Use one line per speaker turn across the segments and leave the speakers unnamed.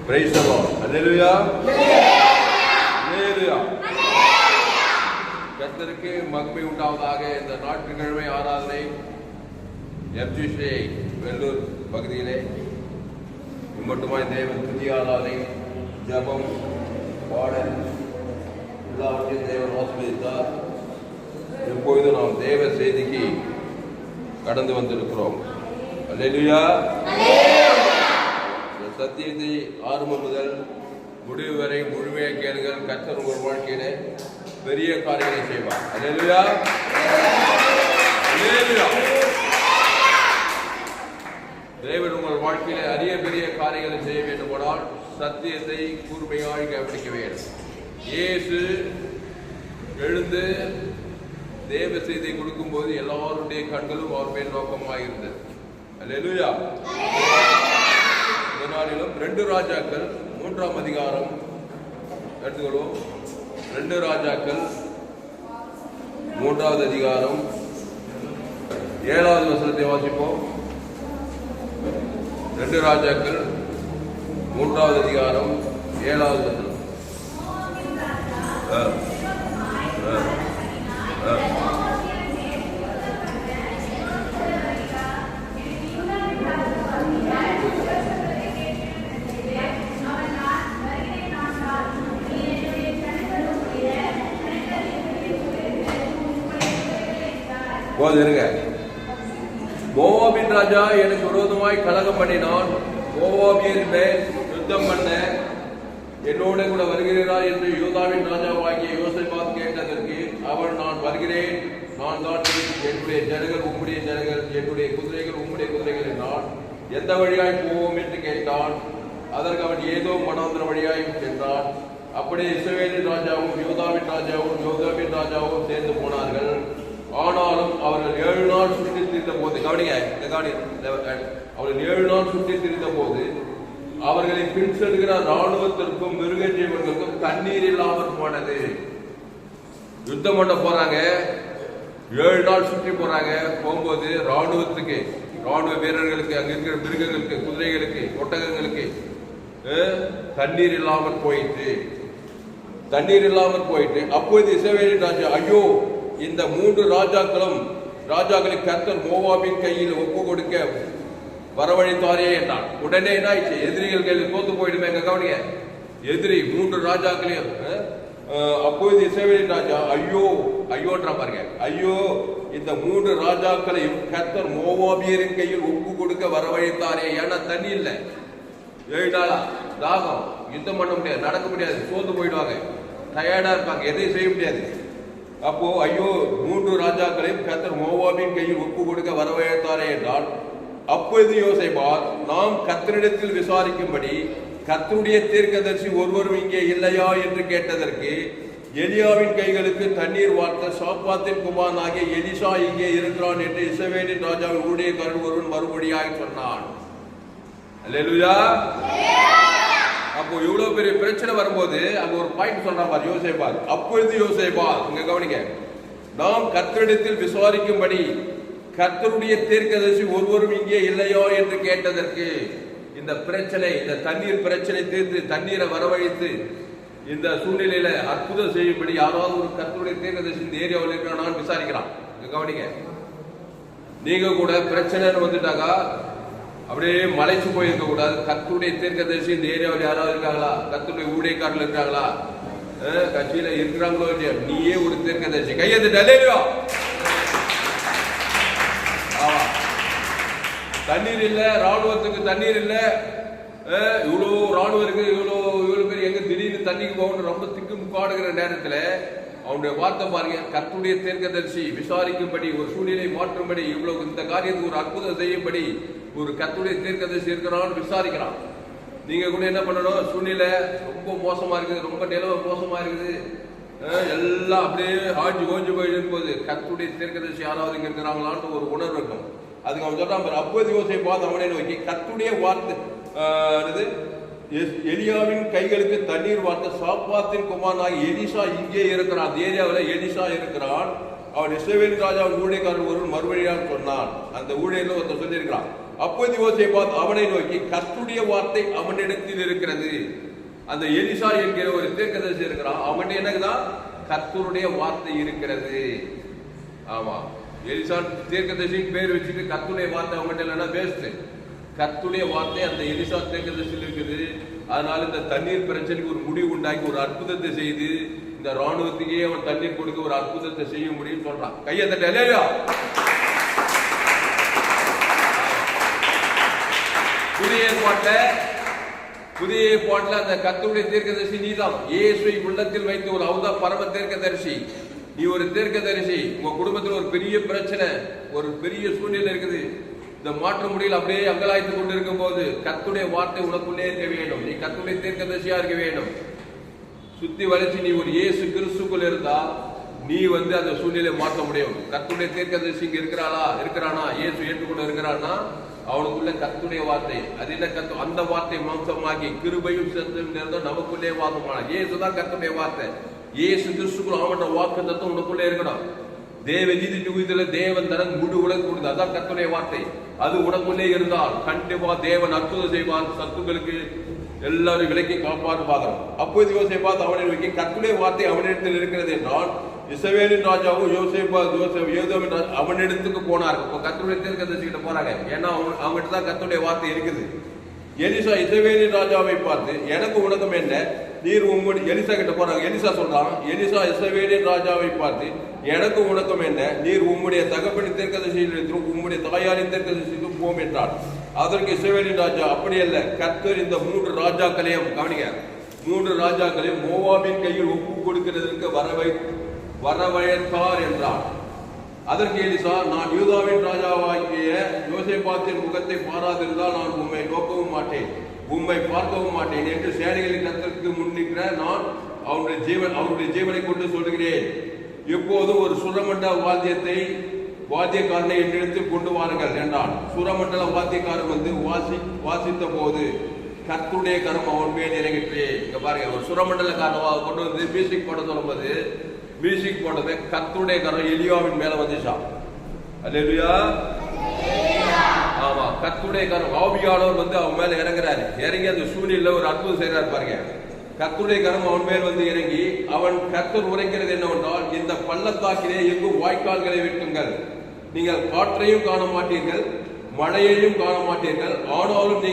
Praise the Lord. Hallelujah. Hallelujah. கர்த்தருக்கு மகிமை உண்டாவதாக. இந்த ஞாயிற்றுக்கிழமை ஆராதனை எம்ஜிசி வெள்ளூர் பகுதியிலே மட்டுமாய் தேவன் துதி ஆராதனை, ஜபம், பாடல் எல்லாவற்றையும் தேவன் ஆசீர்வதித்தார். இப்பொழுது நாம் தேவ செய்திக்கு கடந்து வந்திருக்கிறோம். அல்லேலூயா. சத்தியத்தை ஆரம்பம் முதல் முடிவு வரை முழுமையாக கேளுங்கள். கர்த்தர் உங்கள் வாழ்க்கையிலே பெரிய காரியங்களை செய்வார். அல்லேலூயா. அல்லேலூயா. தேவன் உங்கள் வாழ்க்கையிலே அரிய பெரிய காரியங்களை செய்ய வேண்டுமானால் சத்தியத்தை கூர்மையாக கவனிக்க வேண்டும். இயேசு எழுந்து தேவ செய்தியை கொடுக்கும் போது எல்லாருடைய கண்களும் அவர் மேல் நோக்கமாக இருந்தது. அல்லேலூயா. இந்த நாளிலும் 2 ராஜாக்கள் 3ஆம் அதிகாரம் எடுத்துக்கொள்வோம். 2 ராஜாக்கள் 3வது அதிகாரம் 7வது வசனத்தை வாசிப்போம். 2 ராஜாக்கள் 3வது அதிகாரம் 7வது வசனம். மோவாபின் ராஜா எனக்கு விரோதமாய் கலகம் பண்ணினான். மோவாபியர் மேல் யுத்தம் பண்ண என்னோட கூட வருகிறீரா என்று யூதாவின் ராஜாவாகிய யோசேபாத் கேட்டதற்கு அவன், நான் வருகிறேன், நான் தான், என்னுடைய ஜனங்கள் உம்முடைய ஜனங்கள், என்னுடைய குதிரைகள் உம்முடைய குதிரைகள் என்றான். எந்த வழியாய் போவோம் என்று கேட்டான். அதற்கு அவன் ஏதோ மனாந்திர வழியாயும் சென்றான். அப்படியே இஸ்ரவேலின் ராஜாவும் யூதாவின் ராஜாவும் யோதாவின் ராஜாவும் சேர்ந்து போனார்கள். ஆனாலும் அவர்கள் 7 நாள் சுற்றி திரிந்த போது, அவர்கள் 7 நாள் சுற்றி திரிந்த போது அவர்களை பின் செல்கிற ராணுவத்திற்கும் மிருக ஜீவன்களுக்கும் தண்ணீர் இல்லாமல் போனது. யுத்தம் பண்ண போறாங்க, 7 நாள் சுற்றி போறாங்க. போகும்போது ராணுவ வீரர்களுக்கு, அங்க இருக்கிற மிருகங்களுக்கு, குதிரைகளுக்கு, ஒட்டகங்களுக்கு தண்ணீர் இல்லாமல் போயிட்டு அப்போது இஸ்ரவேலின் ராஜா, ஐயோ, இந்த 3 ராஜாக்களை கர்த்தர் மோவாபின் கையில் ஒப்பு கொடுக்க வரவழைத்தாரே என்றான். உடனே என்ன ஆயிடுச்சு? எதிரிகள் கையில் தோத்து போயிடுமே. கவனிங்க, எதிரி 3 ராஜாக்களையும். அப்போது இஸ்ரவேலின் ராஜா ஐயோன்ற பாருங்க, ஐயோ, இந்த 3 ராஜாக்களையும் கர்த்தர் மோவாபியரின் கையில் ஒப்பு கொடுக்க வரவழைத்தாரே. ஏன்னா தண்ணி இல்லை, 7 நாளா தாகம், யுத்தம் பண்ண முடியாது, நடக்க முடியாது, சோர்ந்து போயிடுவாங்க, டயர்டா இருப்பாங்க, எதையும் செய்ய முடியாது. அப்போ ஐயோ, 3 ராஜாக்களையும் கர்த்தர் மோவாபின் கையில் ஒப்பு கொடுக்க வரவழைத்தாரே என்றால், அப்பொழுது யோசேபாத், நாம் கர்த்தரிடத்தில் விசாரிக்கும்படி கர்த்தருடைய தீர்க்கதரிசி ஒருவரும் இங்கே இல்லையா என்று கேட்டதற்கு, எலியாவின் கைகளுக்கு தண்ணீர் வார்த்த சாப்பாத்தின் குமாரனாகிய எலிசா இங்கே இருக்கிறான் என்று இஸ்ரவேலின் ராஜாவின் ஊழியக்காரன் ஒருவன் மறுபடியாக சொன்னான். அல்லேலூயா. அப்போ இவ்வளவு பெரிய பிரச்சனை வரும்போது அங்க ஒரு பாயிண்ட் சொல்றான் பாரு யோசேபாத். அப்பொழுது யோசேபாத், இங்க கவனிங்க, நாம் கர்த்தரிடத்தில் விசாரிக்கும்படி கர்த்தருடைய தீர்க்கதரிசி ஒருவரும் இங்கே இல்லையோ என்று கேட்டதற்கு, இந்த பிரச்சனை, இந்த தண்ணீர் பிரச்சனை தீர்த்து தண்ணீரை வரவழைத்து இந்த சூழ்நிலையில அற்புதம் செய்யும்படி யாராவது ஒரு கர்த்தருடைய தீர்க்கதரிசி இந்த ஏரியாவில் இருக்கிறான் விசாரிக்கிறான். கவனிங்க, நீங்க கூட பிரச்சனைன்னு வந்துட்டாக்கா அப்படியே மலைச்சு போயிருக்க கூடாது. கர்த்தருடைய தீர்க்கதரிசி இந்த ஏரியாவில் யாராவது இருக்காங்களா? கர்த்தருடைய ஊழியக்காரர்கள் இருக்காங்களா? கட்சியில இருக்கிறாங்களோ இல்லையா? நீயே ஒரு தீர்க்கதரிசி. கையெழுத்து. அல்லேலூயா. தண்ணீர் இல்ல, ராணுவத்துக்கு தண்ணீர் இல்ல, இவ்வளோ ராணுவம் இருக்கு, இவ்வளவு பேர் எங்க திடீர்னு தண்ணிக்கு போகணும், ரொம்ப திக்கு முக்காடுகிற நேரத்துல அவனுடைய வார்த்தை பாருங்க, கர்த்தருடைய தீர்க்கதரிசி விசாரிக்கும்படி, ஒரு சூழ்நிலை மாற்றும்படி, இவ்வளவு இந்த காரியத்துக்கு ஒரு அற்புதம் செய்யும்படி ஒரு கர்த்தருடைய தீர்க்கதரிசி இருக்கிறான்னு விசாரிக்கிறான். நீங்க கூட என்ன பண்ணணும்? சூழ்நிலை ரொம்ப மோசமா இருக்குது, ரொம்ப நிலவ மோசமா இருக்குது, எல்லாம் அப்படியே ஆஞ்சு கோஞ்சு போயிட்டு போது கர்த்தருடைய தீர்க்கதரிசி யாராவது இங்க இருக்கிறாங்களான்னு ஒரு உணர்வு இருக்கும். அதுக்கு அவன் சொல்றான், அப்போது யோசேபாத் அவனை நோக்கி, கர்த்தருடைய வார்த்தை எலியாவின் கைகளுக்கு தண்ணீர் வார்த்த சாப்பாத்தின் குமாரனாகி எலிசா இங்கே இருக்கிறான். அந்த ஏரியாவில் எலிசா இருக்கிறான். அவன் இஸ்ரவேல் ராஜாவின் ஊழியக்காரன் ஒருவன் மறுபடியாக சொன்னான். அந்த ஊழியர்ல ஒருத்தர் சொல்லியிருக்கிறான், அப்போது யோசேபாத் அவனை நோக்கி, கர்த்தருடைய வார்த்தை அவனிடத்தில் இருக்கிறது. அந்த எலிசா என்கிற ஒரு தீர்க்கதரிசி இருக்கிறான், அவன் என்னதான் கர்த்தருடைய வார்த்தை இருக்கிறது. ஆமா, எலிசா தீர்க்கதரிசின்னு பேர் வச்சுட்டு கர்த்தருடைய வார்த்தை அவங்ககிட்ட இல்லைன்னா வேஸ்ட். கர்த்தருடைய வார்த்தை அந்த எலிசா தீர்க்கதரிசியில் இருக்குது. அதனால இந்த தண்ணீர் பிரச்சனைக்கு ஒரு முடிவு உண்டாக்கி ஒரு அற்புதத்தை செய்து இந்த ராணுவத்துக்கே அவன் தண்ணீர் கொடுக்க ஒரு அற்புதத்தை செய்ய முடியும்னு சொல்றான். கையை தட்ட இல்லையா? புதிய ஏற்பாட்டுல அந்த கர்த்தருடைய தீர்க்கதரிசி நீதான். இயேசுவை உள்ளத்தில் வைத்து ஒரு அவதா பரம தீர்க்கதரிசி. நீ ஒரு தீர்க்கதரிசி. உங்க குடும்பத்தில் ஒரு பெரிய பிரச்சனை, ஒரு பெரிய சூழ்நிலை இருக்குது. இந்த மாற்ற முடியல, அப்படியே அங்கலாய்த்து கொண்டு இருக்கும் போது கர்த்தருடைய வார்த்தை உனக்குள்ளே இருக்க வேண்டும். நீ கர்த்தருடைய தீர்க்கதரிசியா இருக்க வேண்டும். சுத்தி வளைச்சு நீ ஒரு இயேசு கிறிஸ்துக்குள் இருந்தா நீ அந்த சூழ்நிலை மாற்ற முடியும். கர்த்தருடைய தீர்க்கதரிசி இங்க இருக்கிறானா, இயேசு ஏற்றுக்கொண்டு இருக்கிறானா, அவனுக்குள்ள கர்த்தருடைய வார்த்தை. அது என்ன கர்த்தர்? அந்த வார்த்தை மாம்சமாகி கிருபையும் சத்தும் நிறைந்த நமக்குள்ளே வாசமான இயேசுதான் கர்த்தருடைய வார்த்தை. இயேசு கிறிஸ்துக்குள் அவனோட வாக்கு தத்துவம் உனக்குள்ளே இருக்கணும். தேவ நீதி யுகத்துல தேவன் தனது முழு உலகம் கொடுத்து, அதான் கர்த்தருடைய வார்த்தை. அது உனக்குள்ளே இருந்தால் கண்டிப்பா தேவன் அற்புதம் செய்வார். சத்துக்களுக்கு எல்லாரும் விலைக்கு காப்பாறு பார்க்கிறோம். அப்போது யோசேபாத் அவனை நோக்கி, கர்த்தருடைய வார்த்தை அவனிடத்தில் இருக்கிறது என்றால் இஸ்ரவேலின் ராஜாவும் யோசேபின் அவனிடத்துக்கு போனார். இப்போ கர்த்தருடைய தீர்க்கதரிசிகிட்ட போறாங்க. ஏன்னா அவங்ககிட்ட தான் கர்த்தருடைய வார்த்தை இருக்குது. எலிசா இஸ்ரவேலின் ராஜாவை பார்த்து, எனக்கு உனக்கும் என்ன, நீர் உங்களுடைய எலிசா கிட்ட போறாங்க. எலிசா சொல்றான், எலிசா இஸ்ரவேலின் ராஜாவை பார்த்து, எனக்கு உனக்கும் என்ன, நீர் உம்முடைய தகப்பனின் தீர்க்கதரிசியிலும் உம்முடைய தாயாரின் தீர்க்கதரிசியிலும் போம் என்றார். அதற்கு இஸ்ரவேலின் ராஜா, அப்படி அல்ல, கர்த்தர் இந்த 3 ராஜாக்களையும் கவனிங்க, 3 ராஜாக்களையும் மோவாபின் கையில் ஒப்பு கொடுக்கிறதற்கு வரவழைத்தார் என்றார். அதற்கு எலிசா, நான் யூதாவின் ராஜாவாகிய யோசேபாத்தின் முகத்தை பாராதிருந்தால் நான் உம்மை நோக்கவும் மாட்டேன், உம்மை பார்க்கவும் மாட்டேன் என்று சேனைகளின் கர்த்தருக்கு முன்னிற்கிற நான் அவருடைய ஜீவனை கொண்டு சொல்கிறேன். இப்போது ஒரு சுரமண்டல வாத்தியக்காரனை என்னிடத்தில் கொண்டு வாருங்கள் என்றான். சுரமண்டல வாத்தியக்காரன் வாசித்த போது கர்த்தருடைய கரம் அவன் மேல் இறங்கிட்டு. இங்க பாருங்க, ஒரு சுரமண்டலக்காரன் கொண்டு வந்து மியூசிக் போட சொல்லும்போது மியூசிக் போட்டது கர்த்தருடைய கரம் எலியாவின் மேல வந்துச்சா. அல்லேலூயா. ஆமா, கர்த்தருடைய கரம் ஆவியானவர் அவன் மேல இறங்குறாரு. இறங்கி அந்த சூழ்நிலையில ஒரு அற்புதம் செய்யறாரு பாருங்க. கர்த்தருடைய கரம் அவன் மேல் இறங்கி அவன் கர்த்தர் உரைக்கிறது என்னவென்றால், இந்த பள்ளத்தாக்கிலே எங்கும் வாய்க்கால்களை வெட்டுங்கள், நீங்கள் காற்றையும் காண மாட்டீர்கள், மழையையும் காண மாட்டீர்கள், ஆனாலும்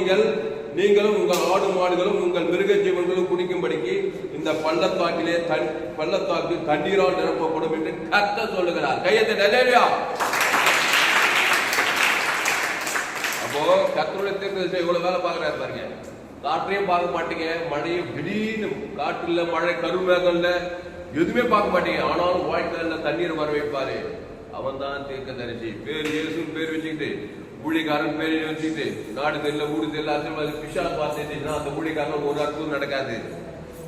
நீங்களும் உங்கள் ஆடு மாடுகளும் உங்கள் மிருக ஜீவன்களும் குடிக்கும்படிக்கு இந்த பள்ளத்தாக்கு தண்ணீரால் நிரப்பப்படும் என்று கர்த்தர் சொல்லுகிறார். கையத்தை நல்லேலியா. அப்போ கர்த்தருடைய தீர்க்கதரிசி இவ்வளவு வேலை பார்க்கிறாரு பாருங்க. காற்றையும் பார்க்க மாட்டீங்க, மழையும் திடீர்னு காற்றுல மழை கருமேகல்ல எதுவுமே பார்க்க மாட்டீங்க, ஆனாலும் வாய்க்கால்ல தண்ணீர் வர வைப்பாரு. அவன் தான் தீர்க்கதரிசி. பேர் இயேசுன்னு பேர் வச்சுக்கிட்டு, ஊழியக்காரன் பேர் வச்சுக்கிட்டு, நாடு தெரியல ஊடு தெரியல அசல் பிசாசு பார்த்துட்டீங்கன்னா அந்த ஊழியக்காரன் ஒரு அற்புதம் நடக்காது.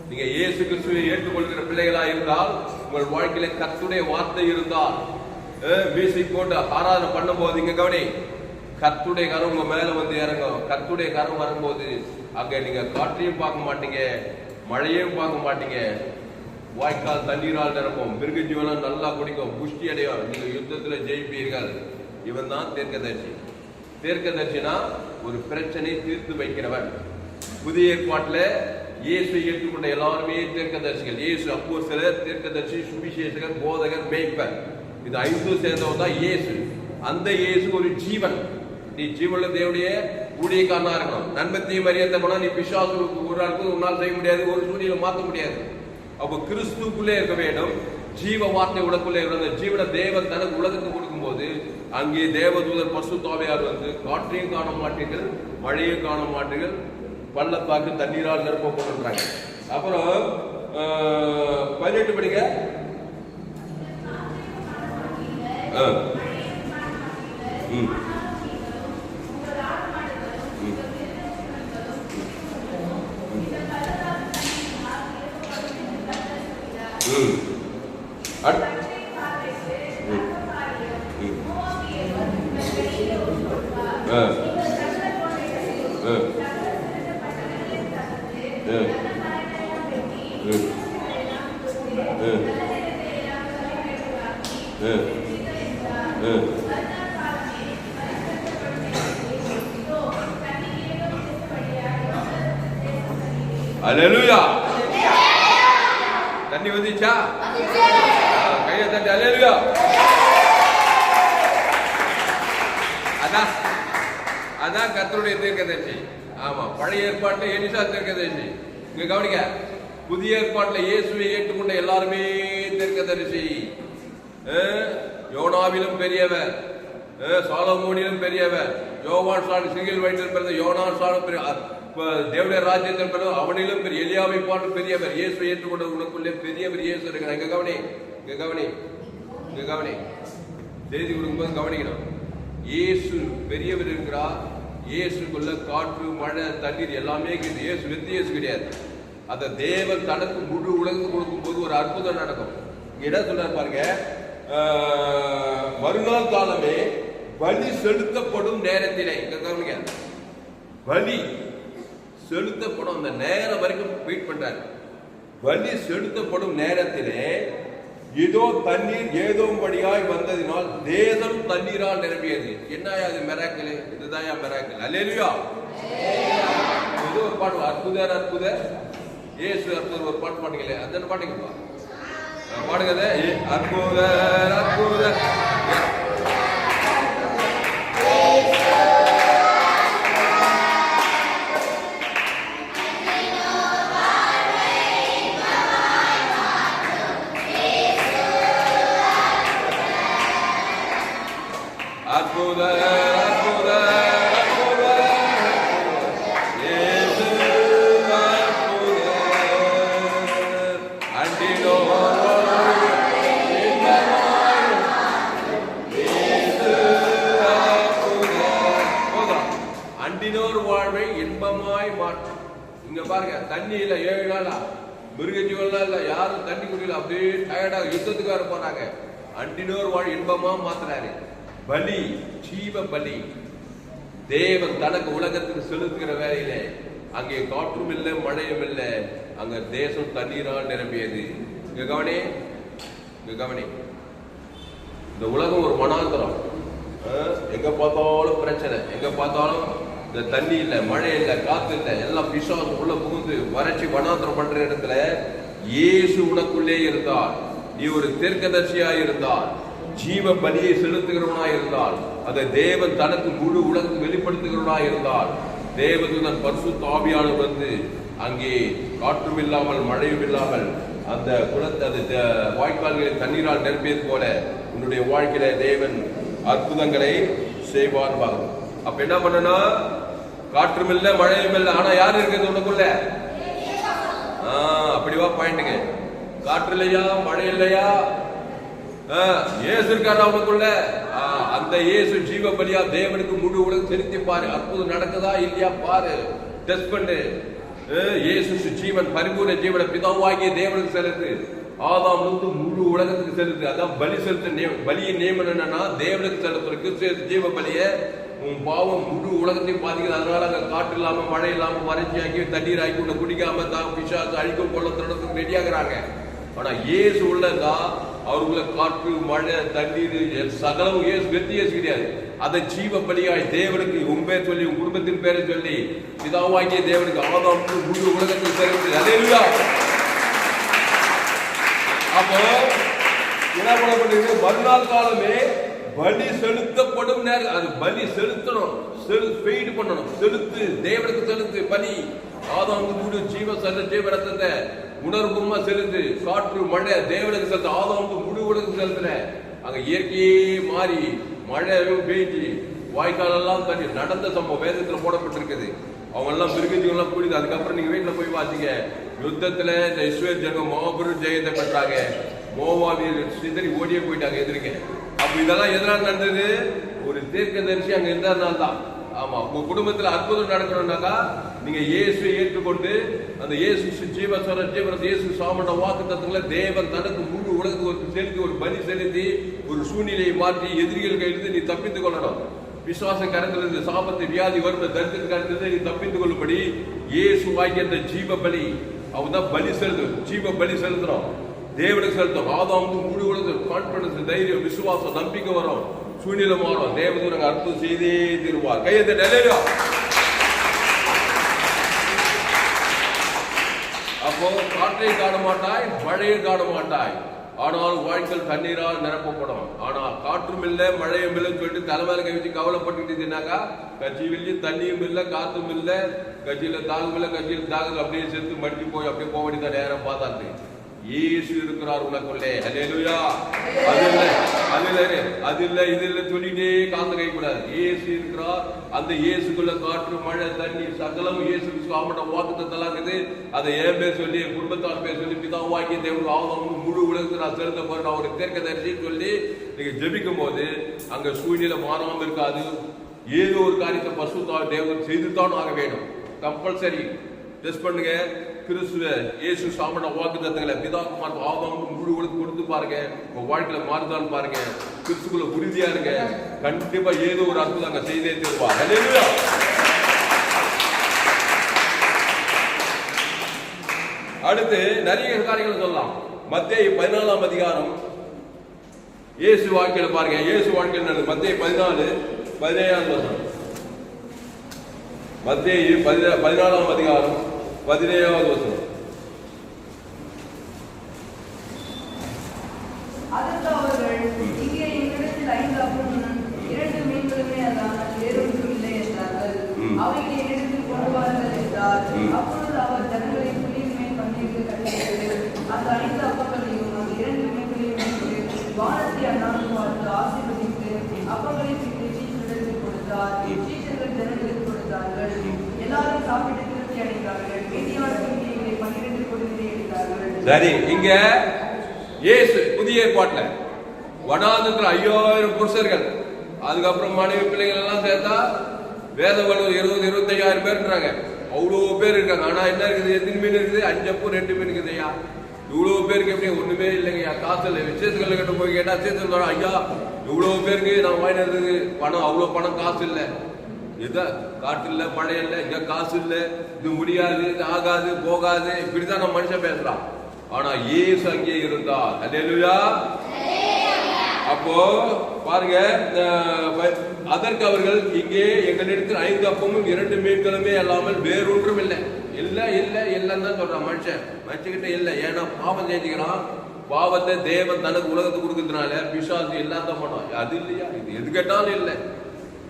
நீங்க இயேசு கிறிஸ்துவை ஏற்றுக்கொள்கிற பிள்ளைகளா இருந்தால், உங்கள் வாழ்க்கையில கர்த்தருடைய வார்த்தை இருந்தால், மியூசிக் போட்டு ஆராதனை பண்ணும் போது இங்க கவனி, கர்த்தருடைய கரம் உங்க மேல இறங்கும். கர்த்தருடைய கரம் வரும்போது அங்க நீங்க காற்றையும் பார்க்க மாட்டீங்க, மழையையும் பார்க்க மாட்டீங்க, வாய்க்கால் தண்ணீரால் நிரப்பும், மிருக ஜீவனம் நல்லா குடிக்கும், புஷ்டி அடையும், நீங்க யுத்தத்துல ஜெயிப்பீர்கள். இவன் தான் தீர்க்கதரிசி. தீர்க்கதரிசினா ஒரு பிரச்சனை தீர்த்து வைக்கிறவன். புதிய ஏற்பாட்டுல இயேசு ஏற்றுக்கொண்ட எல்லாருமே தீர்க்கதரிசிகள். இயேசு அப்போஸ்தலர், தீர்க்கதரிசி, சுவிசேஷகர், போதகர், மேய்ப்பர், இது 5 சேர்ந்தவன் தான் இயேசு. அந்த இயேசு ஒரு ஜீவன். நீ ஜீவனுள்ள தேவனுடைய ஊழியக்காரனா இருக்கணும். நன்மத்தையும் அறியத்த போனா நீ பிசாசுக்கு ஒரு அர்த்தம் உன்னால் செய்ய முடியாது, ஒரு சூழ்நிலை மாற்ற முடியாது. அப்போ கிறிஸ்துக்குள்ளே இருக்க வேண்டும். ஜீவ வார்த்தை உலகுள்ளே இருந்த ஜீவன தேவன் தனக்கு உலகத்துக்கு கொடுக்கும் போது அங்கே தேவதூதர் பரிசுத்த ஆவியார் காற்றையும் காண மாட்டீர்கள், மழையும் காண மாட்டீர்கள், பள்ளத்தாக்கு தண்ணீரால் நிரப்பப்படுறாங்க. அப்புறம் 18 படிக்க அல்லேலூயா. தண்ணி வந்துச்சா? கையை தட்டி அல்லேலூயா. அதான் கர்த்தருடைய தீர்க்கதரிசி. ஆமா, பழைய ஏற்பாட்டுல எலிசா தீர்க்கதரிசி. இங்க கவனிக்க, புதிய ஏற்பாட்டுல இயேசுவை ஏற்றுக்கொண்ட எல்லாருமே தீர்க்கதரிசி. யோனாவிலும் பெரியவர், சாலமோனிலும் பெரியவர், யோவான் சாணி சிங்கில் வயிற்றில் பிறந்த யோனான் சாணம் பெரிய தேவடைய ராஜ்யத்தில் பிறந்த அவனிலும் பெரிய எலியாவை பாட்டு பெரியவர். இயேசுவை ஏற்றுக்கொண்ட உனக்குள்ளே பெரியவர் இயேசு இருக்கிறார். இங்க கவனி, இங்க கவனி, இங்க கவனி. செய்தி கொடுக்கும்போது கவனிக்கணும். இயேசு பெரியவர் இருக்கிறார். இயேசுக்குள்ள காற்று, மழை, தண்ணீர் எல்லாமே இருக்குது. இயேசு வித்தியாசு கிடையாது. அந்த தேவன் தனக்கு முழு உலகத்துக்கு கொடுக்கும் போது ஒரு அற்புதம் நடக்கும். இட சொன்னார் பாருங்க, மறுநாள் காலமே பலி செலுத்தப்படும் நேரத்திலே, பலி செலுத்தப்படும் அந்த நேரம் வரைக்கும் வெயிட் பண்றாரு. பலி செலுத்தப்படும் நேரத்திலே இதோ தண்ணீர் ஏதோ படியாய் வந்ததினால் தேசம் தண்ணீரால் நிரம்பியது. என்ன அது மிராக்கிள்? இதுதான் மிராக்கிள். அல்லேலூயா. இது ஒரு பாட்டு, அற்புதர் அற்புதர் இயேசு அற்புதர் ஒரு பாட்டு பாட்டுங்களே, அந்த பாட்டுங்கப்பா பாடுங்க. அற்புதர் அற்புதர் தண்ணியில 7 நாளா மிருகஜீவன்லாம் இல்ல, யாரும் தண்ணி குடிக்கல, அப்படியே டயர்டாக யுத்தத்துக்கு வர போனாங்க. அண்டினோர் வாழ் இன்பமா மாத்தினாரு. பலி, ஜீவ பலி. தேவன் தனக்கு உலகத்துக்கு செலுத்துகிற வேலையில அங்கே காற்றும் இல்லை, மழையும் இல்லை, அங்க தேசம் தண்ணீரால் நிரம்பியது. இங்க கவனி, இங்க கவனி. இந்த உலகம் ஒரு மனாந்தரம். எங்க பார்த்தாலும் பிரச்சனை, எங்க பார்த்தாலும் இந்த தண்ணி இல்லை, மழை இல்லை, காத்து இல்லை, எல்லாம் பிசாசு உள்ள புகுந்து வறட்சி வனாந்தரம் பண்ற இடத்துல இயேசு உனக்குள்ளே இருந்தால், நீ ஒரு தீர்க்கதரிசியா இருந்தால், ஜீவ பலியை செலுத்துகிறவனா இருந்தால், அதை தேவன் தனக்கு முழு உலகத்துக்கு வெளிப்படுத்துகிறவனா இருந்தால், தேவதூதன் பரிசுத்த ஆவியானவர் வந்து அங்கே காற்றும் இல்லாமல் மழையும் இல்லாமல் அந்த குளத்தை, அந்த வாய்க்கால்களை தண்ணீரால் நிரப்பியது போல உன்னுடைய வாழ்க்கையில தேவன் அற்புதங்களை செய்வார். அப்ப என்ன பண்ணனா, காற்றும் இல்ல, மழையும் இல்லை, ஆனா யாரு இருக்கிறது உனக்குள்ள? அப்படிவா பாயிண்ட்டுங்க. காற்று இல்லையா, மழை இல்லையா, இயேசு இருக்காரா உனக்குள்ள? அந்த இயேசு ஜீவ பலியா தேவனுக்கு முழு உலகம் செலுத்தி பாரு. அற்புதம் நடக்குதா இல்லையா பாரு, டெஸ்ட் பண்ணு. இயேசு ஜீவன், பரிபூர்ண ஜீவன பிதாவாகிய தேவனுக்கு செலுத்து. ஆதாம் வந்து முழு உலகத்துக்கு செலுத்து. அதான் பலி செலுத்த. பலியின் நியமனம் என்னன்னா, தேவனுக்கு செலுத்துற ஜீவ பலிய உன் பாவம் முழு உலகத்தையும் பாதிக்குது. அதனால அங்க காற்று இல்லாம, மழை இல்லாம, வறட்சி ஆக்கி, தண்ணீர் ஆக்கி, உன்னை குடிக்காம தான் பிசாசு அழிக்கும் கொள்ள தொடர்றதுக்கு ரெடியாகிறாங்க. ஆனா இயேசு உள்ளதா அவருக்குள்ள காற்று, மழை, தண்ணீர் சகலமும் இயேசு வெத்தியேசு கிடையாது. அதை ஜீவ பலியாய் தேவனுக்கு உன் பேர் சொல்லி, உன் குடும்பத்தின் பேரை சொல்லி, பிதாவாகிய தேவனுக்கு ஆதாம் முழு உலகத்தில் சேர்ந்து. அல்லேலூயா. அப்போ என்ன பண்ணப்படுது? மறுநாள் காலமே பலி செலுத்தப்படும் நேரம். அது பலி செலுத்தணும், பெய்டு பண்ணணும். செலுத்து, தேவனுக்கு செலுத்து பலி. ஆதாம் முழு ஜீவ ரத்தத்தை உணர்வுமா செலுத்து. காற்று, மழை தேவனுக்கு செலுத்த. ஆதாம் முழு உலகத்துக்கு செலுத்துல. அங்க இயற்கையே மாறி மழையும் பெய்ஞ்சு வாய்க்கால் எல்லாம் தண்ணி நடந்த சம்பவம் வேதத்துல போடப்பட்டிருக்குது. அவங்க எல்லாம் மிருகஜீவெல்லாம் கூடிது. அதுக்கப்புறம் நீங்க வீட்டுல போய் வாசிங்க. யுத்தத்துல இந்த இஸ்ரவேல் ஜனங்க மாபெரும் ஜெயத்தை பெற்றாங்க. மோவாபியர் சிதறி ஓடியே போயிட்டாங்க எதிர்க்க. அப்ப இதெல்லாம் எதனால் நடந்தது? ஒரு தீர்க்கதரிசி அங்க இருந்ததுனால தான். ஆமா, உங்க குடும்பத்துல அற்புதம் நடக்கணும்னாக்கா நீங்க இயேசுவை ஏற்றுக்கொண்டு அந்த இயேசு ஜீவஸ்வர இயேசு சாமண்ட வாக்கு தத்துவங்களை தேவன் தனக்கு முழு உலகத்துக்கு செலுத்தி ஒரு பலி செலுத்தி ஒரு சூழ்நிலையை மாற்றி எதிரிகள் கையிலிருந்து நீ தப்பித்துக் கொள்ளணும். விசுவாச கரத்திலிருந்து சாபத்தை, வியாதி, வறுமை, தரித்திர கரத்திலிருந்து நீ தப்பித்துக் கொள்ளும்படி இயேசு வாங்கிய அந்த ஜீவ பலி, அவதான் பலி செலுத்து. ஜீவ பலி செலுத்துறோம், தேவனுக்கு செலுத்தும். ஆதாம் முழு உலகத்தில் கான்பிடன்ஸ், தைரியம், விசுவாசம், நம்பிக்கை வரும். சூழ்நிலை மாறும். தேவதூதன் அற்புதம் செய்தே தீருவார். கையெழுத்து. அப்போ காற்றை காண மாட்டாய், மழையை காண மாட்டாய், ஆனால் வாழ்க்கையில் தண்ணீரால் நிரப்பப்படும். ஆனா காற்றும் இல்லை மழையும் இல்லைன்னு சொல்லிட்டு தலைமையில கழிச்சு கவலைப்பட்டுக்கிட்டீங்கன்னாக்கா கட்சியிலையும் தண்ணியும் இல்லை, காத்தும் இல்லை, கட்சியில தாகம் இல்லை, கட்சியில் தாகம் அப்படியே சேர்த்து மடிச்சு போய் அப்படியே போக வேண்டியதான் நேரம் பார்த்தாரு. இயேசு இருக்கிறார் உனக்குள்ளே. ஹல்லேலூயா. அது இல்ல இது இல்ல சொல்லிட்டே காத்து கை கூடாது. இயேசு இருக்கிறார். அந்த இயேசுக்குள்ள காற்று மழை தண்ணி சகலம் இயேசு ஆமட்ட வாக்குத்தத்தெல்லாம் இருக்குது. அதை என் பேர் சொல்லி குடும்பத்தார் பேர் சொல்லி பிதாவாக்கி தேவனுக்கு ஆவதம் முழு உலகத்தை நான் செலுத்த போறேன் ஒரு தீர்க்க தரிசின்னு சொல்லி நீங்க ஜெபிக்கும் போது அங்க சூழ்நிலை மாறாம இருக்காது. ஏதோ ஒரு காரியத்தை பசுத்தா தேவன் செய்துதான் ஆக வேண்டும். கம்பல்சரி டெஸ்ட் பண்ணுங்க. கிறிஸ்துவ இயேசு சாமட வாக்குத்தத்தங்களை பிதாகுமார் ஆவதம் முழு உலகத்துக்கு கொடுத்து பாருங்க. உங்க வாழ்க்கையில மாறுதான் பாருங்க. கிறிஸ்துக்குள்ள உறுதியா இருங்க. கண்டிப்பா ஏதோ ஒரு அற்புதம் அங்க செய்தே தருவார். ஹல்லேலூயா. அடுத்து நிறைய காரியங்கள் சொல்லலாம். மத்தேயு 14ஆம் அதிகாரம் இயேசு வாழ்க்கையில பாருங்க. இயேசு வாழ்க்கையில் நடந்தது. மத்தேயு 14:17 வசனம். மத்தேயு 14ஆம் அதிகாரம் 17வது வசனம்.
அதற்கு அவர்கள், இங்கே எங்களிடத்தில் 5 அப்பமும் 2 மீன்களுமே அல்லாமல் வேறொன்றும் இல்லை என்றார்கள். அவைகளை என்னிடத்தில் கொண்டு வாருங்கள் என்றார். அப்பொழுது அவர் ஜனங்களை புலியின் மேல் பந்திக்கு கட்டளையிட்டு அந்த 5 அப்பங்களையும் அந்த 2 மீன்களையும் எடுத்து வானத்தை அண்ணாந்து பார்த்து ஆசீர்வதித்து அப்பங்களை பிட்டு சீஷர்களுக்கு கொடுத்தார். சீஷர்கள் ஜனங்களுக்கு கொடுத்தார்கள். எல்லாரும் சாப்பிட்டு திருப்தி அடைந்தார்கள். மீதியானவர்கள் இவைகளை 12 கொடுத்து எடுத்தார்கள்.
சரி, இங்க இயேசு புதிய ஏற்பாட்டுல வனாந்தரத்துல 5000 புருஷர்கள், அதுக்கப்புறம் மனைவி பிள்ளைகள் எல்லாம் சேர்த்தா வேத வலுவர் 20-25,000 பேர்ன்றாங்க. அவ்வளவு பேர் இருக்காங்க. ஆனா என்ன இருக்குது? எத்தனை மீன் இருக்குது? 5 அப்பம் 2 மீன் இருக்குதுயா. இவ்வளவு பேருக்கு எப்படி? ஒண்ணுமே இல்லைங்கய்யா, காசு இல்லை. விசேஷங்கள் கிட்ட போய் கேட்டா விசேஷம் ஐயா இவ்வளவு பேருக்கு நான் வாங்கினதுக்கு பணம், அவ்வளவு பணம் காசு இல்லை. இத காட்டு இல்ல, மழை இல்லை, இங்க காசு இல்லை, இது முடியாது, இது ஆகாது, போகாது, இப்படிதான் நம்ம மனுஷன் பேசுறான். ஆனா இயேசு அங்கே இருந்தார். ஹல்லேலூயா. அப்போ பாருங்க, அதற்கு அவர்கள், இங்கே எங்களிடத்தில் 5 அப்பமும் 2 மீன்களுமே அல்லாமல் வேறொன்றும் இல்லை. இல்ல இல்ல இல்லன்னு தான் சொல்றான் மனுஷன். மனுஷங்கிட்ட இல்ல. ஏன்னா பாவம் செஞ்சுக்கிறான். பாவத்தை தேவன் தனக்கு உலகத்துக்கு கொடுக்கறதுனால பிசாசு இல்லாத பண்ணோம். அது இல்லையா? இது எது கேட்டாலும் இல்லை.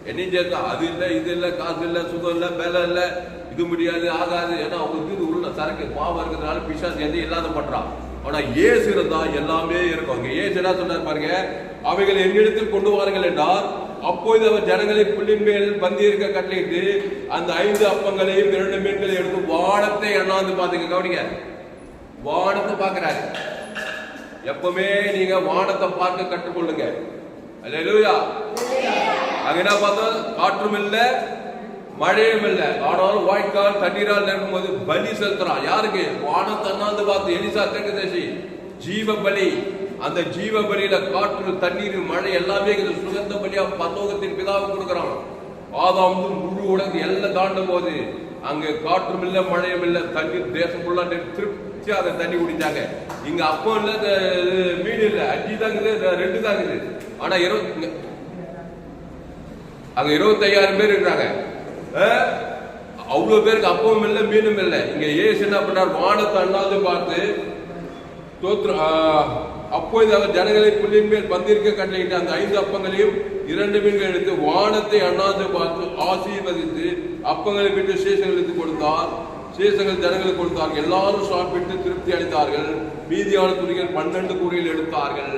என்னையும் சேர்த்தா அது இல்லை, இது இல்லை, காசு இல்லை, சுகம் இல்லை, வேலை இல்லை, இது முடியாது, ஆகாது. ஏன்னா அவங்களுக்கு இது உள்ள சரக்கு பாவம் இருக்கிறதுனால பிசாசு எதையும் இல்லாத பண்றான். ஆனா இயேசு இருந்தா எல்லாமே இருக்கும். அங்க இயேசு என்ன சொன்னார் பாருங்க, அவைகள் என்னிடத்தில் கொண்டு வாருங்கள் என்றார். அப்போது அவர் ஜனங்களை புல்லின் மேல் பந்தி இருக்க கட்டளையிட்டு அந்த 5 அப்பங்களையும் 2 மீன்களையும் எடுத்து வானத்தை அண்ணாந்து பாத்துங்க. கவனிங்க, வானத்தை பாக்குறாரு. எப்பவுமே நீங்க வானத்தை பார்க்க கற்றுக்கொள்ளுங்க. அல்லேலூயா. அங்க என்ன பார்த்தா காற்றும் இல்லை மழையும் இல்லை, ஆனாலும் வாய்க்கால் தண்ணீரால் நிரப்பும் போது பலி செலுத்துறான். யாருக்கு? வானத்தை அண்ணாந்து பார்த்து எலிசா தெற்கு ஜீவ பலி. அந்த ஜீவ பலியில காற்று தண்ணீர் மழை எல்லாமே சுகந்த பலியா பரலோகத்தின் பிதாவுக்கு கொடுக்குறான். ஆதாம் முழு உலகம் எல்லாம் தாண்டும் போது அங்க காற்றும் இல்லை மழையும் இல்லை, தண்ணீர் தேசம் ஃபுல்லா திருப்தியா அதை தண்ணி குடிச்சாங்க. இங்க அப்போ இல்ல, மீன் இல்லை, 5 தாங்குது, 2 தாங்குது. ஆனா அங்க 25,000 பேர் இருக்கிறாங்க. அவ்வளவு பேருக்கு அப்பவும் இல்லை மீனும் இல்லை. இங்க இயேசு என்ன பண்றார்? வானத்தை அண்ணாந்து பார்த்து அப்போது அவர் ஜனங்களை புல்லின் மேல் பந்திருக்க கட்டளையிட்டு அந்த 5 அப்பங்களையும் 2 மீன்கள் எடுத்து வானத்தை அண்ணாந்து பார்த்து ஆசீர்வதித்து அப்பங்களை விட்டு சேஷங்களுக்கு கொடுத்தார். சேஷங்கள் ஜனங்களுக்கு கொடுத்தார்கள். எல்லாரும் சாப்பிட்டு திருப்தி அளித்தார்கள். மீதியான துணிகள் 12 கூடையில் எடுத்தார்கள்.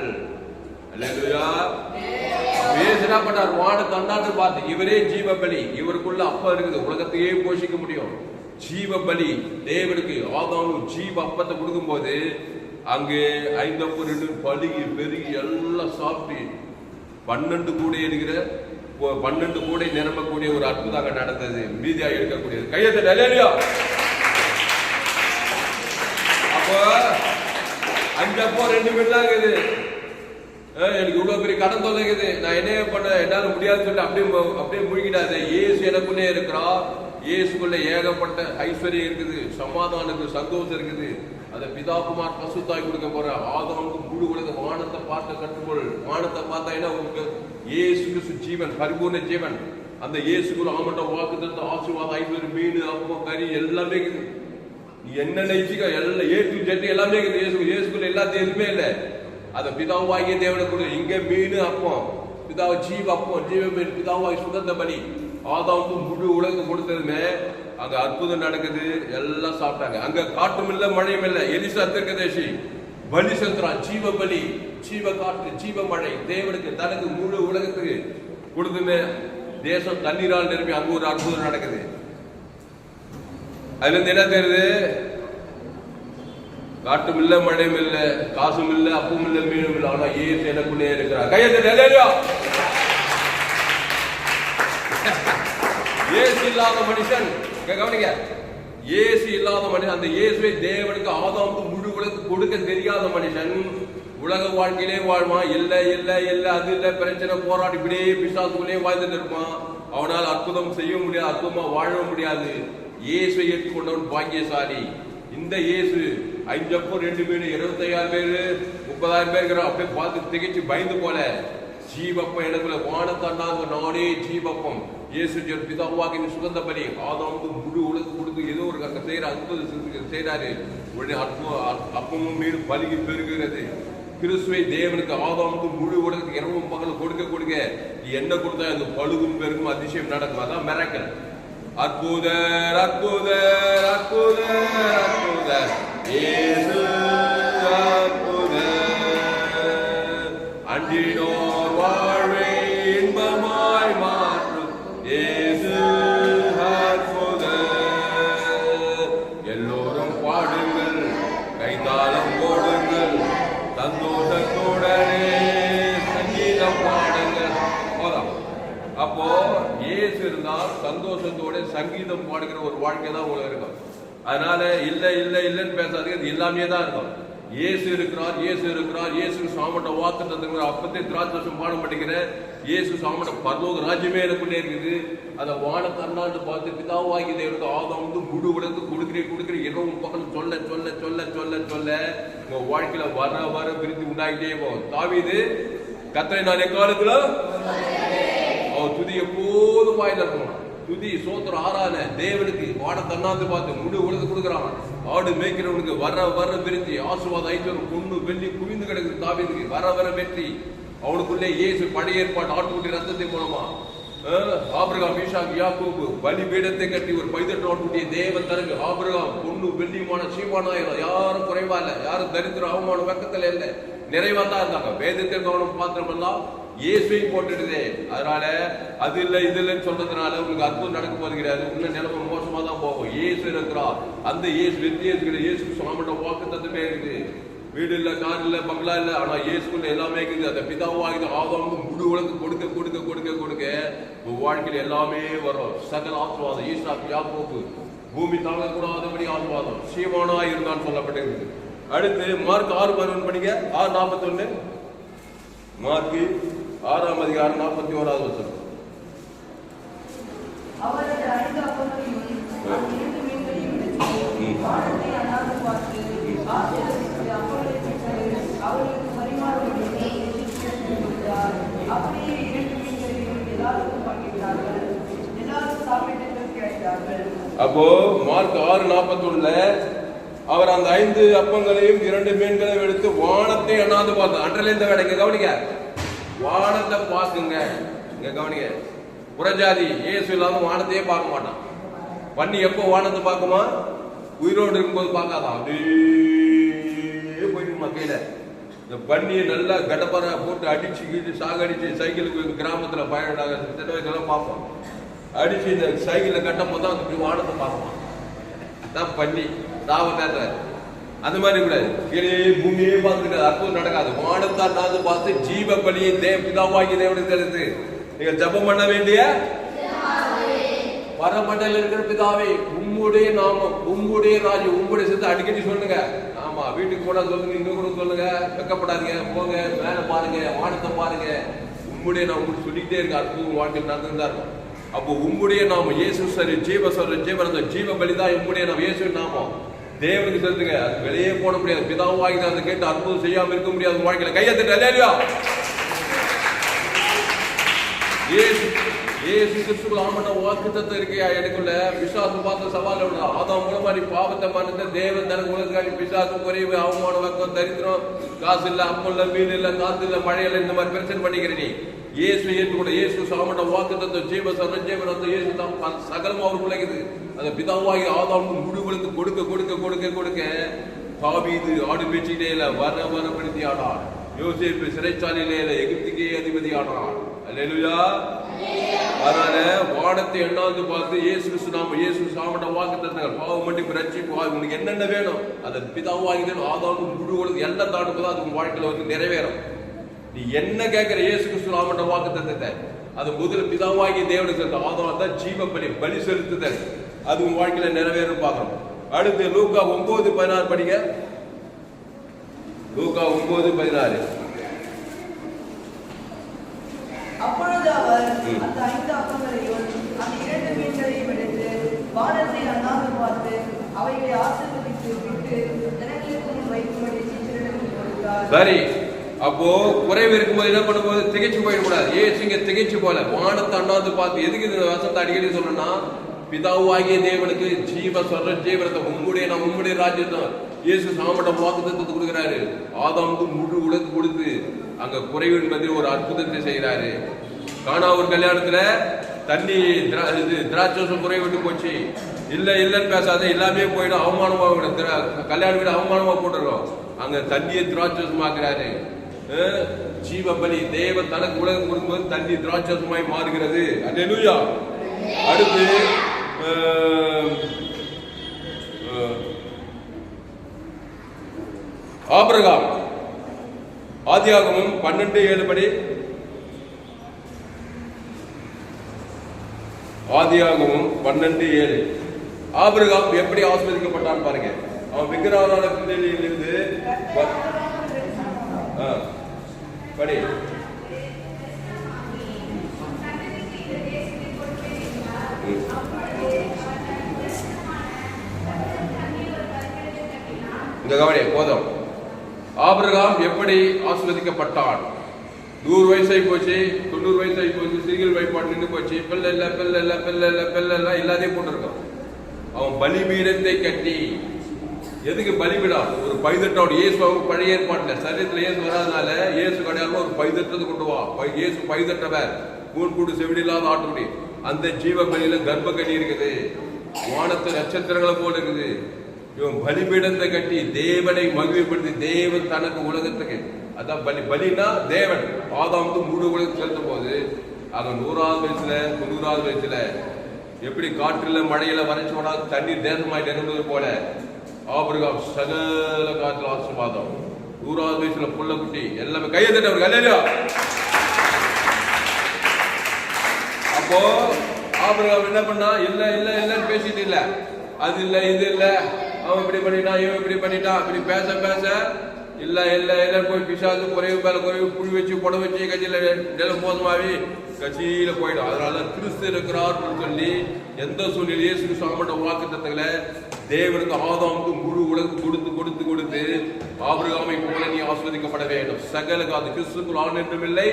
வானத்தை அண்ணாந்து பார்த்து, இவரே ஜீவ பலி, இவருக்குள்ள அப்பா இருக்குது, உலகத்தையே போஷிக்க முடியும். ஜீவ பலி தேவனுக்கு ஆதாமும் ஜீவ அப்பத்தை கொடுக்கும் போது அங்கே 5 அப்பம் 2 பலுகி பெருகி எல்லாம் சாப்பிட்டு 12 கூடை இருக்கிற 12 கூடை நிரம்பக்கூடிய ஒரு அற்புதமாக நடந்தது. மீதியா இருக்கக்கூடியது. கையத்தை அல்லேலூயா. அப்போ 5 அப்பம் 2 மீன் தான் இருக்குது. எனக்கு இவ்வளவு பெரிய கடன் தொலைக்குது, நான் என்ன பண்ண, என்னால முடியாது சொல்லி அப்படியே முழுகிடாது. இயேசு எனக்குள்ளே இருக்கிறா. இயேசுக்குள்ள ஏகப்பட்ட ஐஸ்வர்யம் இருக்குது, சமாதானம் இருக்குது, சந்தோஷம் இருக்குது. அதை பிதாகுமார் பசுத்தாய் கொடுக்க போற. ஆதாமுக்கு முழு உலக வானத்தை பார்த்து கற்றுக்கொள். வானத்தை பார்த்தா என்ன? உங்களுக்கு இயேசு ஜீவன், பரிபூர்ண ஜீவன். அந்த இயேசுக்குள்ள ஆமட்ட வாக்குத்தத்த ஆசீர்வாதம், 5 மீன் அப்பம் கறி எல்லாமே இருக்குது. நீ என்ன நினைச்சுக்க எல்லாம் ஏ டு ஜெட் எல்லாமே இருக்குது. இயேசுக்குள்ள எல்லாத்தையும் எதுவுமே இல்லை. அதை பிதாவாகிய தேவனுக்கு கொடு. இங்க மீன் அப்பம், பிதாவை ஜீவ அப்பம், ஜீவ மீன், பிதாவாகி சுகந்த பலி. ஆதாம் முழு உலகம் கொடுத்ததுமே அங்க அற்புதம் நடக்குது. எல்லாம் சாப்பிட்டாங்க. அங்க காற்றும் இல்ல, மழையும் இல்ல. எலிசா தீர்க்கதரிசி பலி செலுத்துறான். ஜீவ பலி, ஜீவ காற்று, ஜீவ மழை தேவனுக்கு தனக்கு முழு உலகத்துக்கு கொடுத்துமே தேசம் தண்ணீரால் நிரம்பி அங்க ஒரு அற்புதம் நடக்குது. அதுல இருந்து என்ன தெரியுது? காட்டும் இல்ல, மழையும் இல்ல, காசும் இல்ல, அப்பும் இல்ல, மீனும் இல்ல. ஆனா ஏசு எனக்குள்ளே இருக்கிறார். கையெழுத்து ஏசு இல்லாத மனுஷன், கவனிங்க, ஏசு இல்லாத மனுஷன், அந்த இயேசுவை தேவனுக்கு ஆதாமுக்கு முழு உலகத்துக்கு கொடுக்க தெரியாத மனுஷன் உலக வாழ்க்கையிலே வாழ்மா? இல்ல இல்ல இல்ல, அது இல்ல, பிரச்சனை, போராடி இப்படியே பிசாசுக்குள்ளே வாழ்ந்துட்டு இருப்பான். அவனால் அற்புதம் செய்ய முடியாது, அற்புதமா வாழ முடியாது. இயேசுவை ஏற்றுக்கொண்டவன் பாக்கியசாலி. இந்த இயேசு 5 அப்பம் 2 மீன் 25,000 பேரு 30,000 பேர் அப்படியே பார்த்து திகைச்சு பயந்து போல. ஜீவப்பம் எனக்குள்ள வானத்தாண்டாங்க, நானே ஜீவப்பம். இயேசு பிதாவாகி சுகந்த பலி ஆதாமுக்கு முழு உலகம் கொடுத்து ஏதோ ஒரு செய்யற அற்புதம் செய்யறாரு. உடனே அப்பமும் மீன் பலிக்கு பெருகிறது. கிறிஸ்துவை தேவனுக்கு ஆதாமுக்கு முழு உலகத்துக்கு இரவும் பகல் கொடுக்க நீ என்ன கொடுத்தா அந்த பழுகும் பெருகும் அதிசயம் நடக்கும். அதான் மிராக்கிள். அற்புதர் அற்புதர் அற்புதர் அற்புதர் இயேசு அற்புதர். அன்றினோர் வாழ்வை இன்பமாய் மாற்றும் இயேசு அற்புதர். எல்லோரும் பாடுங்கள், கைதாளம் போடுங்கள், சந்தோஷத்துடனே சங்கீதம் பாடுங்கள். அப்போ இயேசு இருந்தால் சந்தோஷத்தோட சங்கீதம் பாடுகிற ஒரு வாழ்க்கை தான் உங்களுக்கு இருக்கும். அதனால இல்ல இல்ல இல்லன்னு பேசாதீங்க, அது எல்லாமே தான் இருக்கும். இயேசு இருக்கிறார், இயேசு இருக்கிறார், இயேசு சாமட்ட வாக்கு தந்துங்கிற அப்பத்தே திராட்சம் பாடம் படிக்கிற இயேசு சாமட்ட பரலோக ராஜ்யமே எனக்குள்ளே இருக்குது. அதை வான தன்னாண்டு பார்த்து பிதாவாகி தேவனுக்கு ஆதாம் வந்து முழு உலகத்துக்கு கொடுக்குற இரவும் பக்கம் சொல்ல சொல்ல சொல்ல சொல்ல சொல்ல உங்க வாழ்க்கையில வர வர பிரித்து உண்டாகிட்டே போகும். தாவீது கர்த்தரை நான் எக்காலத்துல அவன் துதி எப்போதும் வாயில இருக்கணும். துதி சோத்திரம் ஆராதனை தேவனுக்கு வாட தன்னாந்து பார்த்து முழு உலக கொடுக்குறான். ஆடு மேய்க்கிறவனுக்கு வர வர விருத்தி ஆசீர்வாதம் ஐஸ்வரம் பொண்ணு வெள்ளி குவிந்து கிடக்குது. தாவீதுக்கு வர வர வெற்றி. அவனுக்குள்ளே இயேசு பழைய ஏற்பாடு ஆட்டுக்குட்டி ரத்தத்தை மூலமா ஆபிரகாம் ஈசாக்கு யாக்கோபு பலி பீடத்தை கட்டி ஒரு பைதட்டு ஆட்டுக்குட்டிய தேவன் தரகு. ஆபிரகாம் பொண்ணு வெள்ளிமான சீமானாயிரம், யாரும் குறைவா இல்லை, யாரும் தரித்திரம் அவமான வெக்கத்துல இல்லை, நிறைவா தான் இருந்தாங்க. வேதத்தை கவனம் பாத்திரம் எல்லாம் இயேசுவை போட்டுடுதே. அதனால அது இல்லை இது இல்லைன்னு சொல்றதுனால உங்களுக்கு அற்புதம் நடக்க போது கிடையாது. இன்னும் நிலைமை மோசமா தான் போகும். இயேசு இருக்கிறார். அந்த இயேசு வெற்றி இயேசு சாமட்ட வாக்கு தத்துவமே இருக்குது. வீடு இல்ல, கார் இல்ல, பங்களா இல்ல, ஆனா இயேசுக்குள்ள எல்லாமே இருக்குது. அந்த பிதாவாகிய ஆதாமுக்கு முழு உலகம் கொடுக்க கொடுக்க கொடுக்க கொடுக்க வாழ்க்கையில எல்லாமே வரும். சகல ஆசீர்வாதம் ஈசாக்கு யாக்கோபு பூமி தாங்கக்கூடாதபடி ஆசீர்வாதம் சீமானா இருந்தான்னு சொல்லப்பட்டிருக்கு. அடுத்து மார்க் 6:11 படிங்க. 6:41 மார்க் 6ஆம் அதிகாரம் 41வது வசனம்.
அவரது 5 அப்பங்களையும் 2 மீன்களையும் எடுத்து வானத்தை அண்ணாந்து பார்த்து ஆசீர்வதித்து அப்பங்களை பிட்டு அவர்களுக்கு பரிமாறும்படி கொடுத்தார். அப்படியே 2 மீன்களையும் எல்லாருக்கும் பங்கிட்டார்கள். எல்லாரும் சாப்பிட்டு திருப்தி அடைந்தார்கள்.
அப்போ மார்க் 6:41 அவர் அந்த 5 அப்பங்களையும் 2 மீன்களையும் எடுத்து வானத்தை அண்ணாந்து பார்த்தார். அன்றல இந்த வேலை இங்க கவனிங்க, வானத்தை பார்க்குங்க. இங்க கவனிங்க, புறஜாதி இயேசு இல்லாம வானத்தையே பார்க்க மாட்டான். பண்ணி எப்போ வானத்தை பார்க்குமா? உயிரோடு இருக்கும்போது பார்க்காதான், அப்படியே போயிடுமா கையில. இந்த பண்ணியை நல்லா கடப்பரை போட்டு அடிச்சு கீழே சாகடிச்சு சைக்கிளுக்கு கிராமத்துல பயணம் சின்ன வயசுலாம் பார்ப்போம். அடிச்சு இந்த சைக்கிளை கட்டும் போது தான் அந்த வானத்தை பார்க்குமா. தான் பண்ணி தாவ அந்த மாதிரி கூடாது. கீழே பூமியே பார்த்துருக்காது, அற்புதம் நடக்காது. வானத்தான் நான் பார்த்து ஜீவ பலியை பிதாவாகி தேவனுக்கு தெரிந்து நீங்கள் ஜபம் பண்ண வேண்டிய பரமண்டல இருக்கிற பிதாவே, உம்முடைய நாமம், உம்முடைய ராஜ்யம், உம்முடைய சேர்த்து அடிக்கடி சொல்லுங்க. ஆமா, வீட்டுக்கு போனா சொல்லுங்க, இன்னும் கூட சொல்லுங்க, வெக்கப்படாதீங்க, போங்க மேல பாருங்க, வானத்தை பாருங்க. உம்முடைய நாமம் சொல்லிக்கிட்டே இருக்க அற்புதம் வாழ்க்கையில் நடந்துதான் இருக்கும். அப்போ உம்முடைய நாமம் இயேசு சரி ஜீவ சொல்ற ஜீவன ஜீவ பலிதான் உம்முடைய நாமம் இயேசு நாமம் தேவனுக்கு செலுத்துங்க. அது வெளியே போட முடியாது. பிதாவும் வாங்கி அதை கேட்டு அற்புதம் செய்யாம இருக்க முடியாது. வாழ்க்கையில கையெழுத்து இயேசு கிறிஸ்துவுக்கு ஆமன வாக்குத்தத்தம் இருக்கையா எனக்குள்ள பிசாசு பார்த்த சவால் ஆதாம் மூலமா நீ பாவத்தை மறந்த தேவன் தனக்கு உலகாடி பிசாசு குறைவு அவமான வக்கம் தரித்திரம் காசு இல்ல அப்பம் இல்ல மீன் இல்ல காத்து இல்ல மழை இல்ல இந்த மாதிரி பிரச்சனை பண்ணிக்கிற நீ இயேசு ஏற்றுக்கூட இயேசு சாமன வாக்குத்தத்தம் ஜீவ சரஞ்சீவன் இயேசு தான் சகலம் அவர் பிள்ளைக்குது அந்த பிதாவாகி ஆதாம் முடிவுகளுக்கு கொடுக்க கொடுக்க கொடுக்க கொடுக்க தாவீது ஆடு பேச்சிலே வரப்படுத்தி ஆனார். யோசேப்பு சிறைச்சாலையிலே எகிப்துக்கே அதிபதி ஆனார். அல்லேலூயா. அதனால வானத்தை எண்ணாந்து பார்த்து இயேசு கிறிஸ்து நாம இயேசு சாமன வாக்குத்தத்தங்கள் பாவ மன்னிப்பு ரட்சிப்பு உனக்கு என்னென்ன வேணும் அதை பிதாவாகி ஆதாம் முடிவுகளுக்கு எல்லாம் தாண்டும்போது அது உன் வாழ்க்கையில வந்து நிறைவேறும். நீ என்ன கேட்கிற இயேசு கிறிஸ்து நாம வாக்குத்தத்தத்தை அது முதல் பிதாவாகி தேவனுக்கு ஆதாம் தான் ஜீவ பலி செலுத்துதல் அது உன் வாழ்க்கையில நிறைவேறும் பார்க்கணும். அடுத்து லூக்கா 9:16 படிங்க. லூக்கா 9:16.
அப்பொழுது அவர் அந்த 5 அப்பங்களையும் அந்த 2 மீன்களையும் எடுத்து வானத்தை அண்ணாந்து பார்த்து அவைகளை ஆசீர்வதித்து விட்டு ஜனங்களுக்கு முன் வைக்கும்படி சீஷர்களுக்கு கொடுத்தார்.
சரி, அப்போ குறைவு இருக்கும்போது என்ன பண்ணும்போது திகைச்சு போயிடக்கூடாது. ஏசு இங்க திகைச்சு போல வானத்தை அண்ணாந்து பார்த்து எதுக்கு இந்த வசனத்தை அடிக்கடி சொல்லணும்னா பிதாவாகிய தேவனுக்கு ஜீவ சொல்ற ஜீவனத்தை உங்களுடைய ராஜ்யத்தை இயேசு சாமட்ட வாக்குத்தத்தத்தை கொடுக்கிறாரு. ஆதாமுக்கு முழு உலகு கொடுத்து அங்க குறைவின் பத்தி ஒரு அற்புதத்தை செய்யறாரு. காணா ஒரு கல்யாணத்துல தண்ணி திராட்சை குறைவிட்டு போச்சு. இல்லன்னு பேசாத எல்லாமே போயிடும் அவமானமா கல்யாண வீடு அவமானமா போட்டுருக்கோம். அங்க தண்ணியை திராட்சமாக்குறாரு. ஜீவ பலி தேவன் தனக்கு உலகம் கொடுக்கும்போது தண்ணி திராட்சமாய் மாறுகிறது. அல்லேலூயா. அடுத்து ஆபிரகாம் ஆதியாகமம் 12:7 படி. ஆதியாகமம் 12:7. ஆபிரகாம் எப்படி ஆசீர்வதிக்கப்பட்டான் பாருங்க. அவன் விக்கிரகாராதனையிலிருந்து படி. இந்த கவனி போதும். ஆபிரகாம் எப்படி ஆசீர்வதிக்கப்பட்டான்? 100 வயசாகி போச்சு, 90 வயசாகி போச்சு, சிறுகள் வைப்பாடு நின்று போச்சு, பிள்ளை இல்ல எல்லாத்தையும் போட்டிருக்கான். அவன் பலிபீடத்தை கட்டி எதுக்கு பலிபீடம்? ஒரு பைதட்டோட இயேசு பழைய ஏற்பாட்டுல சரீரத்துல இயேசு வராதனால இயேசு கிடையாது ஒரு பைதட்டத்தை கொண்டு வா. இயேசு பைதட்டவர் கூடு செவிடி இல்லாத ஆட்டுக்குடி. அந்த ஜீவ பலியில கர்ப்ப கட்டி இருக்குது. வானத்து நட்சத்திரங்களை போல இருக்குது. இவன் பலிபீடத்தை கட்டி தேவனை மகிழ்வுபடுத்தி தேவன் தனக்கு உலகத்துக்கு அதான் பலினா தேவன் ஆதாம் முழு உலகத்துக்கு செலுத்தும் போது அங்க 100வது வயசுல 90வது வயசுல எப்படி காற்றுல மழையில வரைச்சோட தண்ணீர் தேசமாய் நிரம்புவது போல ஆபிரகாம் சகல காற்றுல ஆசீர்வாதம். 100வது வயசுல புள்ள குட்டி எல்லாமே கையை தட்டவர். அல்லேலூயா. அப்போ ஆபிரகாம் என்ன பண்ணா? இல்லன்னு பேசிட்டு இல்ல, அது இல்ல இது இல்ல, அவன் இப்படி பண்ணிட்டான் இவன் இப்படி பண்ணிட்டான் இப்படி பேச பேச இல்ல போய் பிசாசு குறைவு மேல குறைவு புழு வச்சு புட வச்சு கட்சியில நிலம் மோசமாவி கட்சியில போயிடும். அதனால கிறிஸ்து இருக்கிறார்னு சொல்லி எந்த சூழ்நிலையே சாமட்ட வாக்குத்தத்தங்களை தேவனுக்கு ஆதாமுக்கு முழு உலகு கொடுத்து கொடுத்து கொடுத்து ஆபிரகாமை போல நீ ஆஸ்வதிக்கப்பட வேண்டும். சகல காது கிறிஸ்துக்குள் ஆண் என்றும் இல்லை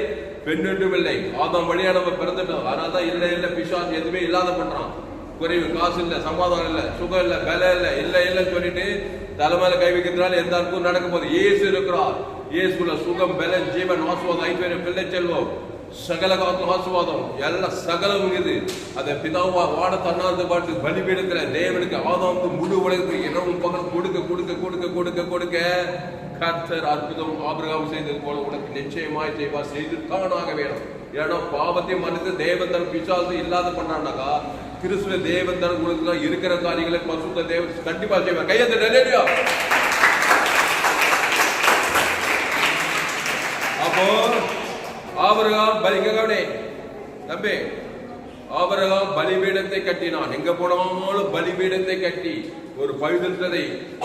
பெண் என்றும் இல்லை. ஆதாம் வழியா நம்ம பிறந்துட்டோம். அதனாலதான் இல்ல பிசாசு எதுவுமே இல்லாத பண்றான். குறைவு காசு இல்ல, சமாதானம் இல்ல, சுகம் இல்ல, பல இல்ல சொல்லிட்டு தலைமையில கை வைக்கிறதுனால எந்த அர்த்தம் நடக்கும் போது இயேசு இருக்கிறார். இயேசுல சுகம் பலன் ஜீவன் ஆசுவாதம் ஐஸ்வர்யம் பிள்ளை செல்வம் சகல காத்து ஆசுவாதம் எல்லாம் சகலம் இது. அதை பிதாவா வாட தன்னார்ந்த பாட்டு பலிபீடத்துல தேவனுக்கு ஆதாமுக்கு முழு உலகத்துக்கு இரவும் பகல் கொடுக்க கொடுக்க கொடுக்க கொடுக்க கொடுக்க கர்த்தர் அற்புதம் ஆபிரகாம் செய்தது போல உனக்கு நிச்சயமாய் செய்வார். செய்து தானாக வேணும். ஏன்னா பாவத்தை மனித தேவன் தன் பிசாசு இல்லாத பண்ணான்னாக்கா கிறிஸ்துவ தேவன் தன் உலகத்துல இருக்கிற காரியங்களை பசுத்த தேவன் கண்டிப்பா செய்வார். கையெழுத்து. அப்போ ஆபிரகாம் தம்பி ஆபிரகாம் பலிபீடத்தை கட்டினான். எங்க போனாலும் பலிபீடத்தை கட்டி ஒரு பழுதத்தை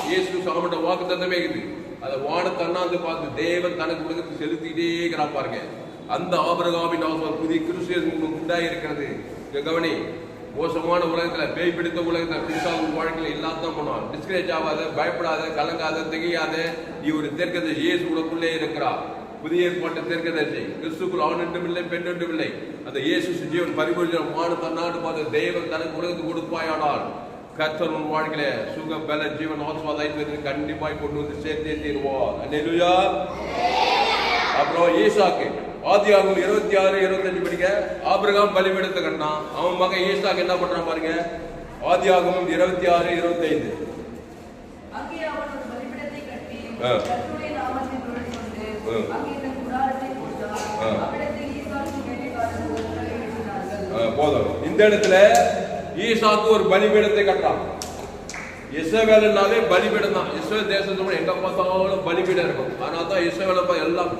இயேசு சாமட்ட வாக்கு தந்தமே இருக்குது. அதை வானத்தை அண்ணாந்து பார்த்து தேவன் தனக்கு உலகத்துக்கு செலுத்திட்டே இருக்கிறான் பாருங்க. அந்த ஆபிரகாமின் புதிய கிறிஸ்து உண்டாயிருக்கிறது. கவனி, மோசமான உலகத்துல பேய் பிடித்த உலகத்துல பிசாசு வாழ்க்கையில இல்லாதான் பண்ணுவான். டிஸ்கரேஜ் ஆகாத, பயப்படாத, கலங்காத, திகையாத, நீ ஒரு தெற்கத்தை இயேசு உனக்குள்ளே இருக்கிறார். புதிய ஏற்பாட்டு தீர்க்கதரிசி, கிறிஸ்துக்குள் ஆண் என்றும் இல்லை பெண் என்றும் இல்லை, அந்த இயேசு ஜீவன் பரிபூரணமான தன்னாடு பார்த்து தேவன் தனக்கு உலகத்துக்கு கொடுப்பாயானால் கர்த்தர் உன் வாழ்க்கையில சுக பல ஜீவன் ஆசீர்வாதத்தை கண்டிப்பாய் கொண்டு வந்து சேர்த்தே தீர்வார். அல்லேலூயா. அப்புறம் ஈசாக்கு ஆதியாகமம் 26-25 படிக்க ஆபிரகாம் பலிபீடத்தை கட்டினான். அவன் மகன் ஈசாக்கு என்ன பண்றான் பாருங்க. ஆதியாகமம் 26-25.
அங்கே அவன் ஒரு பலிபீடத்தை கட்டி கர்த்தருடைய நாமத்தை தொழுது அங்கே தன் கூடாரத்தை போட்டான். அவ்விடத்தில் ஈசாக்கு வேலைக்காரர்கள் ஒருவரை வெட்டினார்கள்.
போதும். இந்த இடத்துல ஈசாக்கு ஒரு பலிபீடத்தை கட்டான். இஸ்ரவேல்னாலே பலிபீடம் தான். இஸ்ரவேல் தேசத்துல எங்க பார்த்தாலும் பலிபீடம் இருக்கும். அதனால தான் இஸ்ரவேல் எல்லாம்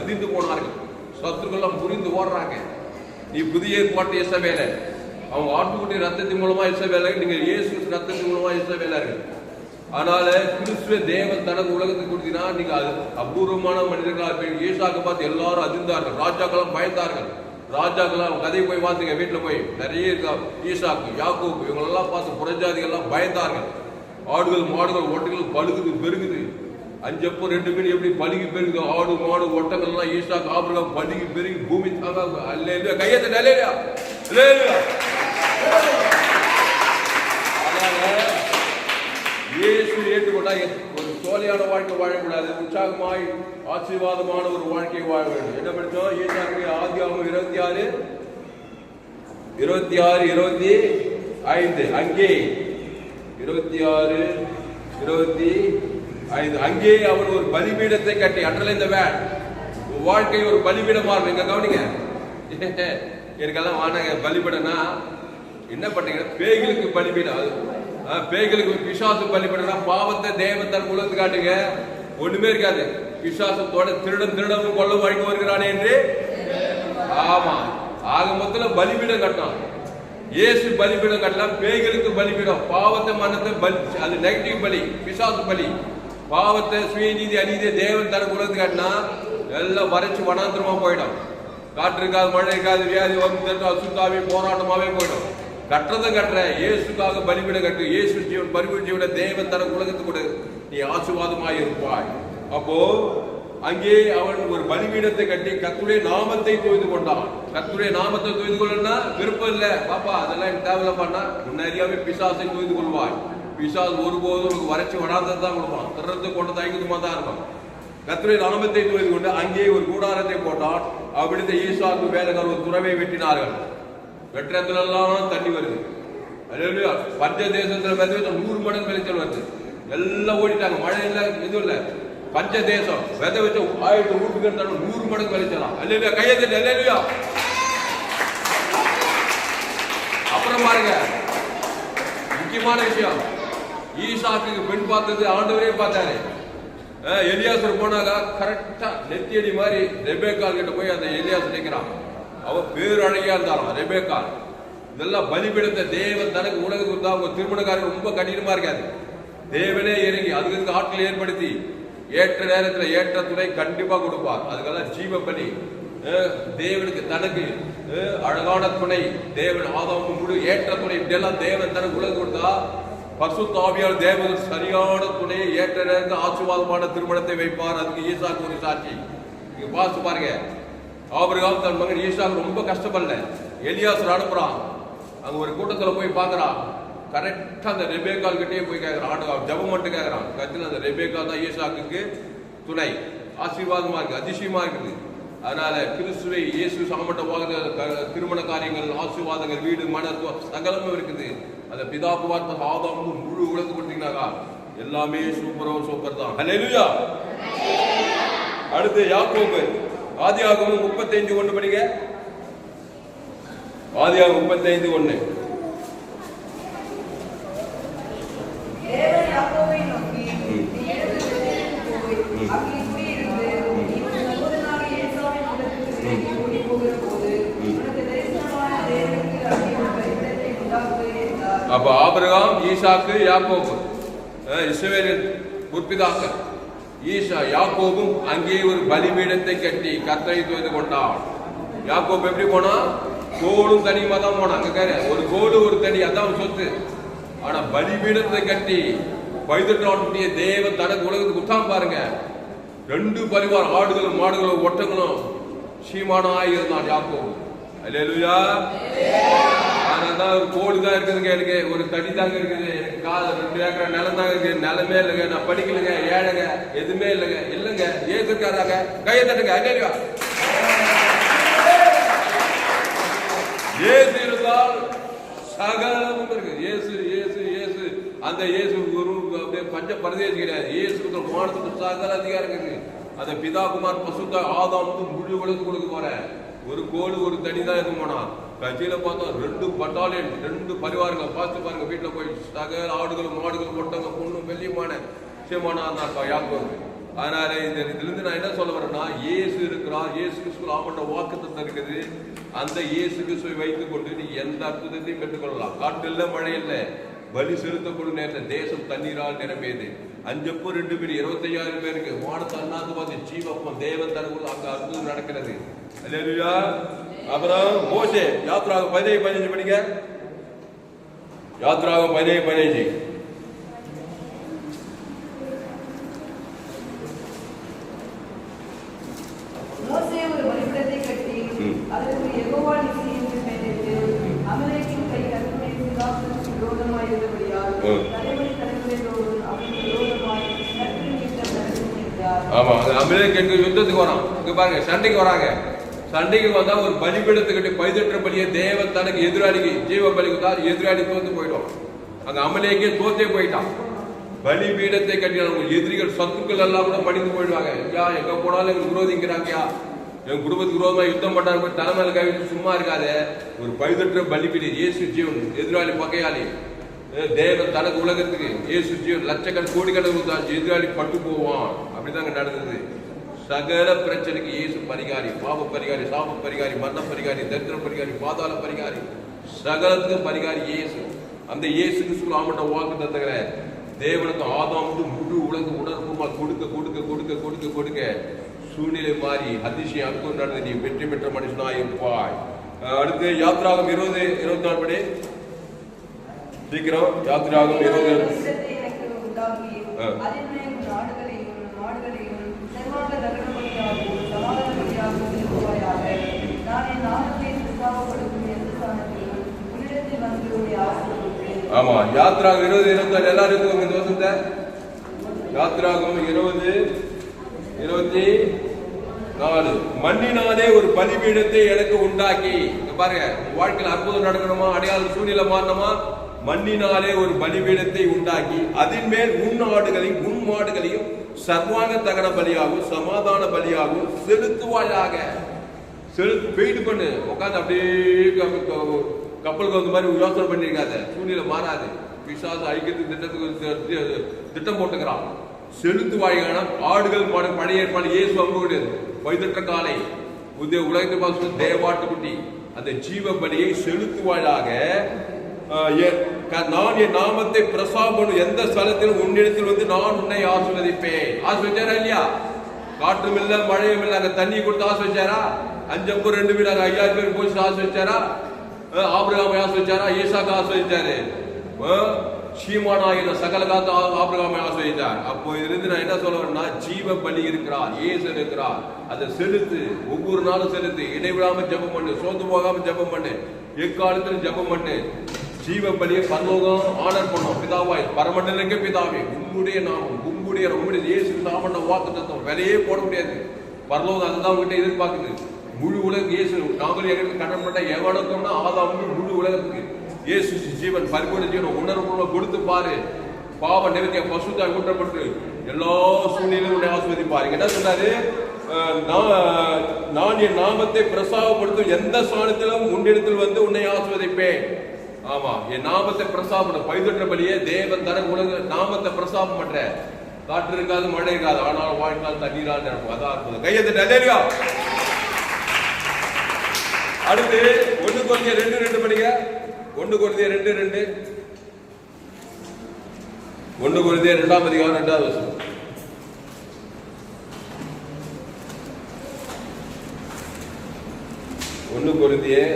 அதிர்ந்து போனார்கள். சத்துருக்கெல்லாம் புரிந்து ஓடுறாங்க. நீ புதிய ஏற்பாட்டு இஸ்ரவேல, அவங்க ஆட்டுக்குட்டி ரத்தத்தின் மூலமா இஸ்ரவேல, நீங்க இயேசு ரத்தத்தின் மூலமா இஸ்ரவேல இருக்கு. அதனால கிறிஸ்துவ தேவன் தனக்கு உலகத்துக்கு கொடுத்தீங்கன்னா நீங்க அபூர்வமான மனிதர்களாக ஈசாக்கு பார்த்து எல்லாரும் அதிர்ந்தார்கள். ராஜாக்கெல்லாம் பயந்தார்கள். ராஜாக்கெல்லாம் கதையை போய் பார்த்துங்க, வீட்டுல போய் நிறைய இருக்கா. ஈசாக்கு, யாக்கூப் இவங்களெல்லாம் பார்த்து புறஜாதிகள்லாம் பயந்தார்கள். ஆடுகள் மாடுகள் ஒட்டங்கள் பழுகுது பெருகுது. 5 அப்பம் 2 மீன் எப்படி பழுகி பெருகுது, ஆடு மாடு ஒட்டங்கள் எல்லாம் ஈசாக்கு ஆபிரகாம் பழுகி பெருகி பூமி தாங்க. அல்லேலூயா. கையத்தை அல்லேலூயா. அல்லேலூயா. இயேசு ஏற்றுக்கொண்டா ஒரு சோலையான வாழ்க்கை வாழக்கூடாது. உற்சாகமாய் ஆசீர்வாதமான ஒரு வாழ்க்கையை வாழ வேண்டும். என்ன படிச்சோம்? ஈசாக்கு ஆதியாகமம் 26-25. அங்கே 26-25. அங்கே அவர் ஒரு பலிபீடத்தை கட்டி, அன்றல இந்த வாழ்க்கை ஒரு பலிபீடமா இருக்கும். எங்க கவனிங்க, எனக்கெல்லாம் வாங்க பலிபீடம்னா என்ன பண்ணீங்க? பேய்களுக்கு பலிபீடம். பேய்களுக்கு பிசாசு பலிபீடம்னா பாவத்தை தேவன் தன் உலகத்துக்கு காட்டுங்க. ஒண்ணுமே இருக்காது. பிசாசத்தோட திருடனும் கொள்ள வழங்கி வருகிறானே என்று. ஆமா, ஆக மொத்தத்துல பலிபீடம் கட்டணும். இயேசு பலிபீடம் கட்டலாம். பேய்களுக்கு பலிபீடம், பாவத்தை மன்னத்தை பலி, அது நெகட்டிவ் பலி, பிசாசு பலி. பாவத்தை சுயநீதி அநீதியை தேவன் தனக்கு உலகத்துக்கு காட்டினா எல்லாம் வரைச்சு வனாந்திரமா போயிடும். காற்று இருக்காது, மழை இருக்காது, வியாதி வந்து அசுத்தாவே போராட்டமாவே போயிடும். கட்டுறதை கட்டுற இயேசுக்காக பலிபீடம் கட்டு. இயேசு ஜீவன் பரிபூர்ண ஜீவனை தேவன் தனக்கு உலகத்துக்கு கொடு, நீ ஆசீர்வாதமாய் இருப்பாய். அப்போ அங்கே அவன் ஒரு பலிபீடத்தை கட்டி கர்த்தருடைய நாமத்தை தொழுது கொண்டான். கர்த்தருடைய நாமத்தை தொழுது கொள்ளனா விருப்பம் இல்ல பாப்பா, அதெல்லாம் எனக்கு தேவையில்லப்பான்னா முன்னறியாவே பிசாசை தொழுது கொள்வாய். பிசாசு ஒருபோதும் உனக்கு வறட்சி வடாந்தது தான் கொடுப்பான். திறந்து கொண்டு தயங்குதுமா தான் இருக்கும். கர்த்தருடைய நாமத்தை தொழுது கொண்டு அங்கே ஒரு கூடாரத்தை போட்டான். அவ்விடத்தை ஈசாக்கு வேலைக்காரர் ஒரு துறவை வெட்டினார்கள். வெற்றத்துல எல்லாம் தண்ணி வருது. அல்லேலூயா. பஞ்ச தேசத்துல 100 மடங்கு விளைச்சல் வருது. எல்லாம் ஓடிட்டாங்க. மழை இல்ல, எதுவும் இல்ல. பஞ்ச தேசம் விதை வச்ச 1000 வீட்டுக்கு 100 மடங்கு விளைச்சலாம். அல்லேலூயா. கையெழுத்து. அல்லேலூயா. அப்புறம் பாருங்க, முக்கியமான விஷயம், ஈசாக்கு பெண் பார்த்தது ஆண்டவரே பார்த்தாரு. எலியாசர் போனாங்க, கரெக்டா நெத்தியடி மாதிரி ரெபேக்கால் கிட்ட போய் அந்த எலியாசர் நிற்கிறான். அவ பேர் அழகியா இருந்தாலும் ரெபேக்கால். இதெல்லாம் பலிபீடத்தை தேவன் தனக்கு உலகத்துக்கு கொடுத்தா. அவங்க திருமணக்காரங்க ரொம்ப கடினமா இருக்காது. தேவனே இறங்கி அதுக்கு ஆட்களை ஏற்படுத்தி ஏற்ற நேரத்தில் ஏற்ற துணை கண்டிப்பா கொடுப்பார். அதுக்கெல்லாம் ஜீவ பலி. தேவனுக்கு தனக்கு அழகான துணை தேவன் ஆதாமுக்கு முழு ஏற்ற துணை இப்படியெல்லாம் தேவன் தனக்கு உலகம் கொடுத்தா பரிசுத்த ஆவியால் தேவன் சரியான துணையை ஏற்ற நேரத்தில் ஆசீர்வாதமான திருமணத்தை வைப்பார். அதுக்கு ஈசாக்கு ஒரு சாட்சி. நீங்க பார்த்து பாருங்க, ஆபிரகாம் தன் மகன் ஈசாக்கு ரொம்ப கஷ்டப்படல. எலியாசர் அனுப்புறான். அங்க ஒரு கூட்டத்துல போய் பாக்குறான். கரெக்டா அந்த ரெபேக்கால் கிட்டே போய் கேட்கிறான். ஆண்டு ஜபம் மட்டும் கேட்கிறான். கத்தில அந்த ரெபேக்கால் தான் ஈசாக்குக்கு துணை. ஆசீர்வாதமா இருக்கு, அதிசயமா இருக்குது. அதனால கிறிஸ்துவை இயேசு சாமட்டமாக திருமண காரியங்கள், ஆசீர்வாதங்கள், வீடு, மனத்துவம் சகலமும் இருக்குது. அந்த பிதாபுவார்த்த ஆதாமும் முழு உலகத்து கொடுத்தீங்கன்னாக்கா எல்லாமே சூப்பர் தான். அல்லேலூயா. அடுத்து யாக்கோபு ஆதியாகமம் 35:1 படிங்க. ஆதியாகமம் 35:1.
தேவன் யாக்கோபை நோக்கி, நீ எழுந்து பெத்தேலுக்கு போய் அங்கே குடியிருந்து உன் சகோதரனாகிய ஏசாவின் இடத்துக்கு ஓடி போகிற போது உனக்கு தரிசனமான தேவனுக்கு அங்கே ஒரு பலிபீடத்தை உண்டாக்கு என்றார்.
அப்ப ஆபிரகாம், ஈசாக்கு, யாக்கோபு இஸ்ரவேலின் முற்பிதாக்கள். யாக்கோபும் அங்கே ஒரு பலிபீடத்தை கட்டி கர்த்தரை தொழுது கொண்டான். யாக்கோபு எப்படி போனா? கோலும் தனியுமா தான் போனான். அங்க ஒரு கோடு ஒரு தனி, அதான் சொத்து. ஆனா பலிபீடத்தை கட்டி 18 தேவன் தனக்கு உலகத்துக்கு குத்தாம பாருங்க. 2 பரிவாரம் ஆடுகளும் மாடுகளும் ஒட்டங்களும் சீமானாய் இருந்தான் யாக்கோபு. அல்லேலூயா. ஆனாதான் ஒரு கோடு தான் இருக்குதுங்க, எனக்கு ஒரு தடி தாங்க இருக்குது, எனக்கு 2 ஏக்கர் நிலம் தாங்க இருக்கு, நிலமே இல்லைங்க, நான் படிக்கலைங்க, ஏழைங்க, எதுவுமே இல்லைங்க. இல்லைங்க, ஏசு இருக்காராங்க, கையை தட்டுங்க. அல்லேலூயா. இயேசு இருந்தால் சகலமும் இருக்கு. இயேசு இயேசு இயேசு. அந்த இயேசு குரு அப்படியே பஞ்ச பரதேசி கிடையாது. இயேசு வானத்துக்கு சகல அதிகாரம் இருக்கு. அந்த பிதா குமார் பசுத்த ஆதாம் முழு உலகம் கொடுக்க போறேன். ஒரு கோடு ஒரு தனி தான் எதுவும் போனா கட்சியில பார்த்தா 2 பட்டாலியன் 2 பரிவாரங்கள் பார்த்து பாருங்க. வீட்டுல போய் சகல ஆடுகளும் மாடுகளும் ஒட்டங்க பொண்ணும் வெள்ளியமான சேமானா யாக்கோபு. அதனால இதுல இருந்து நான் என்ன சொல்ல வரேன்னா, இயேசு இருக்கிறார், இயேசு கிறிஸ்து ஆமட்ட வாக்குத்தத்தம் இருக்குது. அந்த இயேசு கிறிஸ்துவை வைத்துக் கொண்டு நீ எந்த அற்புதத்தையும் பெற்றுக்கொள்ளலாம். காற்று இல்ல, மழை இல்ல, பலி செலுத்தப்படும் நேரத்தில் தேசம் தண்ணீரால் நிரம்பியது. 5 அப்பம் 2 மீன் 25,000 பேருக்கு வானத்தை அண்ணாந்து பார்த்து ஜீவப்பம் தேவன் தனக்குள்ள அங்க அற்புதம் நடக்கிறது. அல்லேலூயா. அப்புறம் மோசே யாத்ராகம் 17:15 படிங்க. யாத்ராகம் 17:15.
மோசே ஒரு பலிபீடத்தை கட்டி அதற்கு யெகோவா நிசி என்று பெயரிட்டு அமலேக்கின் கை கர்த்தருடைய சிங்காசனத்துக்கு விரோதமாய் இருந்தபடியால் தலைமுறைதோறும் அவனுக்கு விரோதமாய் நெருப்பு நீட்டம் நடத்தினார்.
ஆமா, அமலேக் எங்க யுத்தத்துக்கு வரான். இங்க பாருங்க, சண்டைக்கு வராங்க. சண்டைக்கு வந்தா ஒரு பலிபீடத்தை கட்டி பைதற்ற பலியை தேவன் தனக்கு எதிராளிக்கு ஜீவ பலி கொடுத்தார். எதிராளி தோத்து போயிடும். அங்க அமலேக்கே தோத்தே போயிட்டான். பலிபீடத்தை கட்டினாங்க. எதிரிகள் சத்துக்கள் எல்லாம் கூட மடிந்து போயிடுவாங்க. யா எங்க போனாலும் எங்க விரோதிக்கிறாங்கயா, என் குடும்பத்துக்கு விரோதமா யுத்தம் பண்ணாங்க, தலைமையில கைவிட்டு சும்மா இருக்காத. ஒரு பழுதற்ற பலிபீடம், இயேசு ஜீவன், எதிராளி பகையாளி. தேவன் தனக்கு உலகத்துக்கு இயேசு ஜீவன் லட்சக்கணக்கு கோடிக்கணக்கு எதிராளி பட்டு போவான். அப்படிதாங்க நடந்தது. சகல பிரச்சனைக்கு இயேசு பரிகாரி, பாவ பரிகாரி, சாப பரிகாரி, மரண பரிகாரி, தரித்திர பரிகாரி, பாதாள பரிகாரி, சகலத்துக்கும் பரிகாரி இயேசு. அந்த இயேசு கிறிஸ்து ஆமட்ட வாக்கு தத்துகிற தேவனுக்கு ஆதாமுக்கு முழு உலக உணர்வுமா கொடுக்க கொடுக்க கொடுக்க கொடுக்க கொடுக்க சூழ்நிலை மாறி அதிசயம் அற்புதம் நடந்து நீ வெற்றி பெற்ற மனுஷனாய் இருப்பாய். அடுத்து யாத்ராகம் 20-24 படி சீக்கிரம். யாத்ராகம் 20 ஆமா. யாத்ராகம் 20-24 எல்லாரும் இருக்குங்க இந்த வருஷத்தை. யாத்ராகம் 20-24. மண்ணினாலே ஒரு பலிபீடத்தை எனக்கு உண்டாக்கி. பாருங்க, வாழ்க்கையில் அற்புதம் நடக்கணுமா, அடையாள சூழ்நிலை மாறணுமா, மண்ணினாலே ஒரு பலிபீடத்தை உண்டாக்கி அதன் மேல் உன் ஆடுகளையும் உன் மாடுகளையும் சர்வாங்க தகன பலியாகும் சமாதான பலியாகும் செலுத்துவாயாக. வெயிட் பண்ணு, உட்காந்து அப்படியே கப்பலுக்கு வந்த மாதிரி யோசனை பண்ணிருக்காத. சூழ்நிலை மாறாது. பிசாசு அழிக்கிறதுக்கு திட்டம் போட்டுக்கிறான். செலுத்துவாயான ஆடுகள் மாடு பழைய ஏற்பாடு இயேசு அம்பு கிடையாது. வைத்தற்ற காலை உலகத்தை தேவாட்டுக்குட்டி அந்த ஜீவ பலியை செலுத்துவாயாக. நான் என் நாமத்தை பிரசாபம் எந்த ஸ்தலத்திலும் உன்னிடத்தில் வந்து நான் உன்னை ஆசீர்வதிப்பேன். ஆசீர்வதிச்சாரா இல்லையா? காற்றும் இல்ல, மழையும் இல்ல, அங்க தண்ணி கொடுத்து ஆசீர்வதிச்சாரா? 5 அப்பம் 2 மீன் 5000 பேர் போய் ஆசீர்வதிச்சாரா? ஆபிரகாமை ஆசீர்வதிச்சாரா? ஈசாக்கு ஆசீர்வதிச்சாரு. சீமானாகிற சகல காத்து ஆபிரகாமை ஆசீர்வதிச்சார். அப்போ இருந்து நான் என்ன சொல்ல வரேன்னா, ஜீவ பலி இருக்கிறார், இயேசு இருக்கிறார். அதை செலுத்து, ஒவ்வொரு நாளும் செலுத்து, இடைவிடாம ஜெபம் பண்ணு, சோர்ந்து போகாம ஜெபம் பண்ணு, எக்காலத்திலும் ஜெபம் பண்ணு. ஜீவ பலியை பரலோகம் ஆனர் பண்ணும். பிதாவாய் பரமண்டலுக்கே பிதாவே, உங்களுடைய நாமம், உங்களுடைய இயேசு நாம வாக்கு தத்துவம் விலையே போட முடியாது. பரலோகம் அதுதான் உங்ககிட்ட எதிர்பார்க்குது. முழு உலகம் இயேசு நாங்கள் எங்களுக்கு கடன்பட்ட எவனுக்கும்னா ஆதாம் முழு உலகத்துக்கு இயேசு ஜீவன் பரிபூர்ண ஜீவன் உணர்வு கொடுத்து பாரு. பாவ நிறுத்திய பசுத்தாய் ஊற்றப்பட்டு எல்லா சூழ்நிலையும் உன்னை ஆஸ்வதிப்பாரு. என்ன சொன்னாரு? நான் என் நாமத்தை பிரசாபப்படுத்தும் எந்த ஸ்தானத்திலும் உன்னிடத்தில் வந்து உன்னை ஆஸ்வதிப்பேன். ஆமா, என் நாமத்தை பிரசாபம் பைதற்ற பலியே தேவன் தர உலக நாமத்தை பிரசாபம் பண்ற. காற்று இருக்காது, மழை இருக்காது, ஆனால் வாழ்நாள் தண்ணீரால் நிரப்பும். அதான் அற்புதம். கையெழுத்து. அடுத்து 1 கொரிந்தியர் 2:2 படிங்க. 1 கொரிந்தியர் 2:2. 1 கொரிந்தியர் 2ஆம் அதிகாரம் 2வது வசனம். 1 கொரிந்தியர்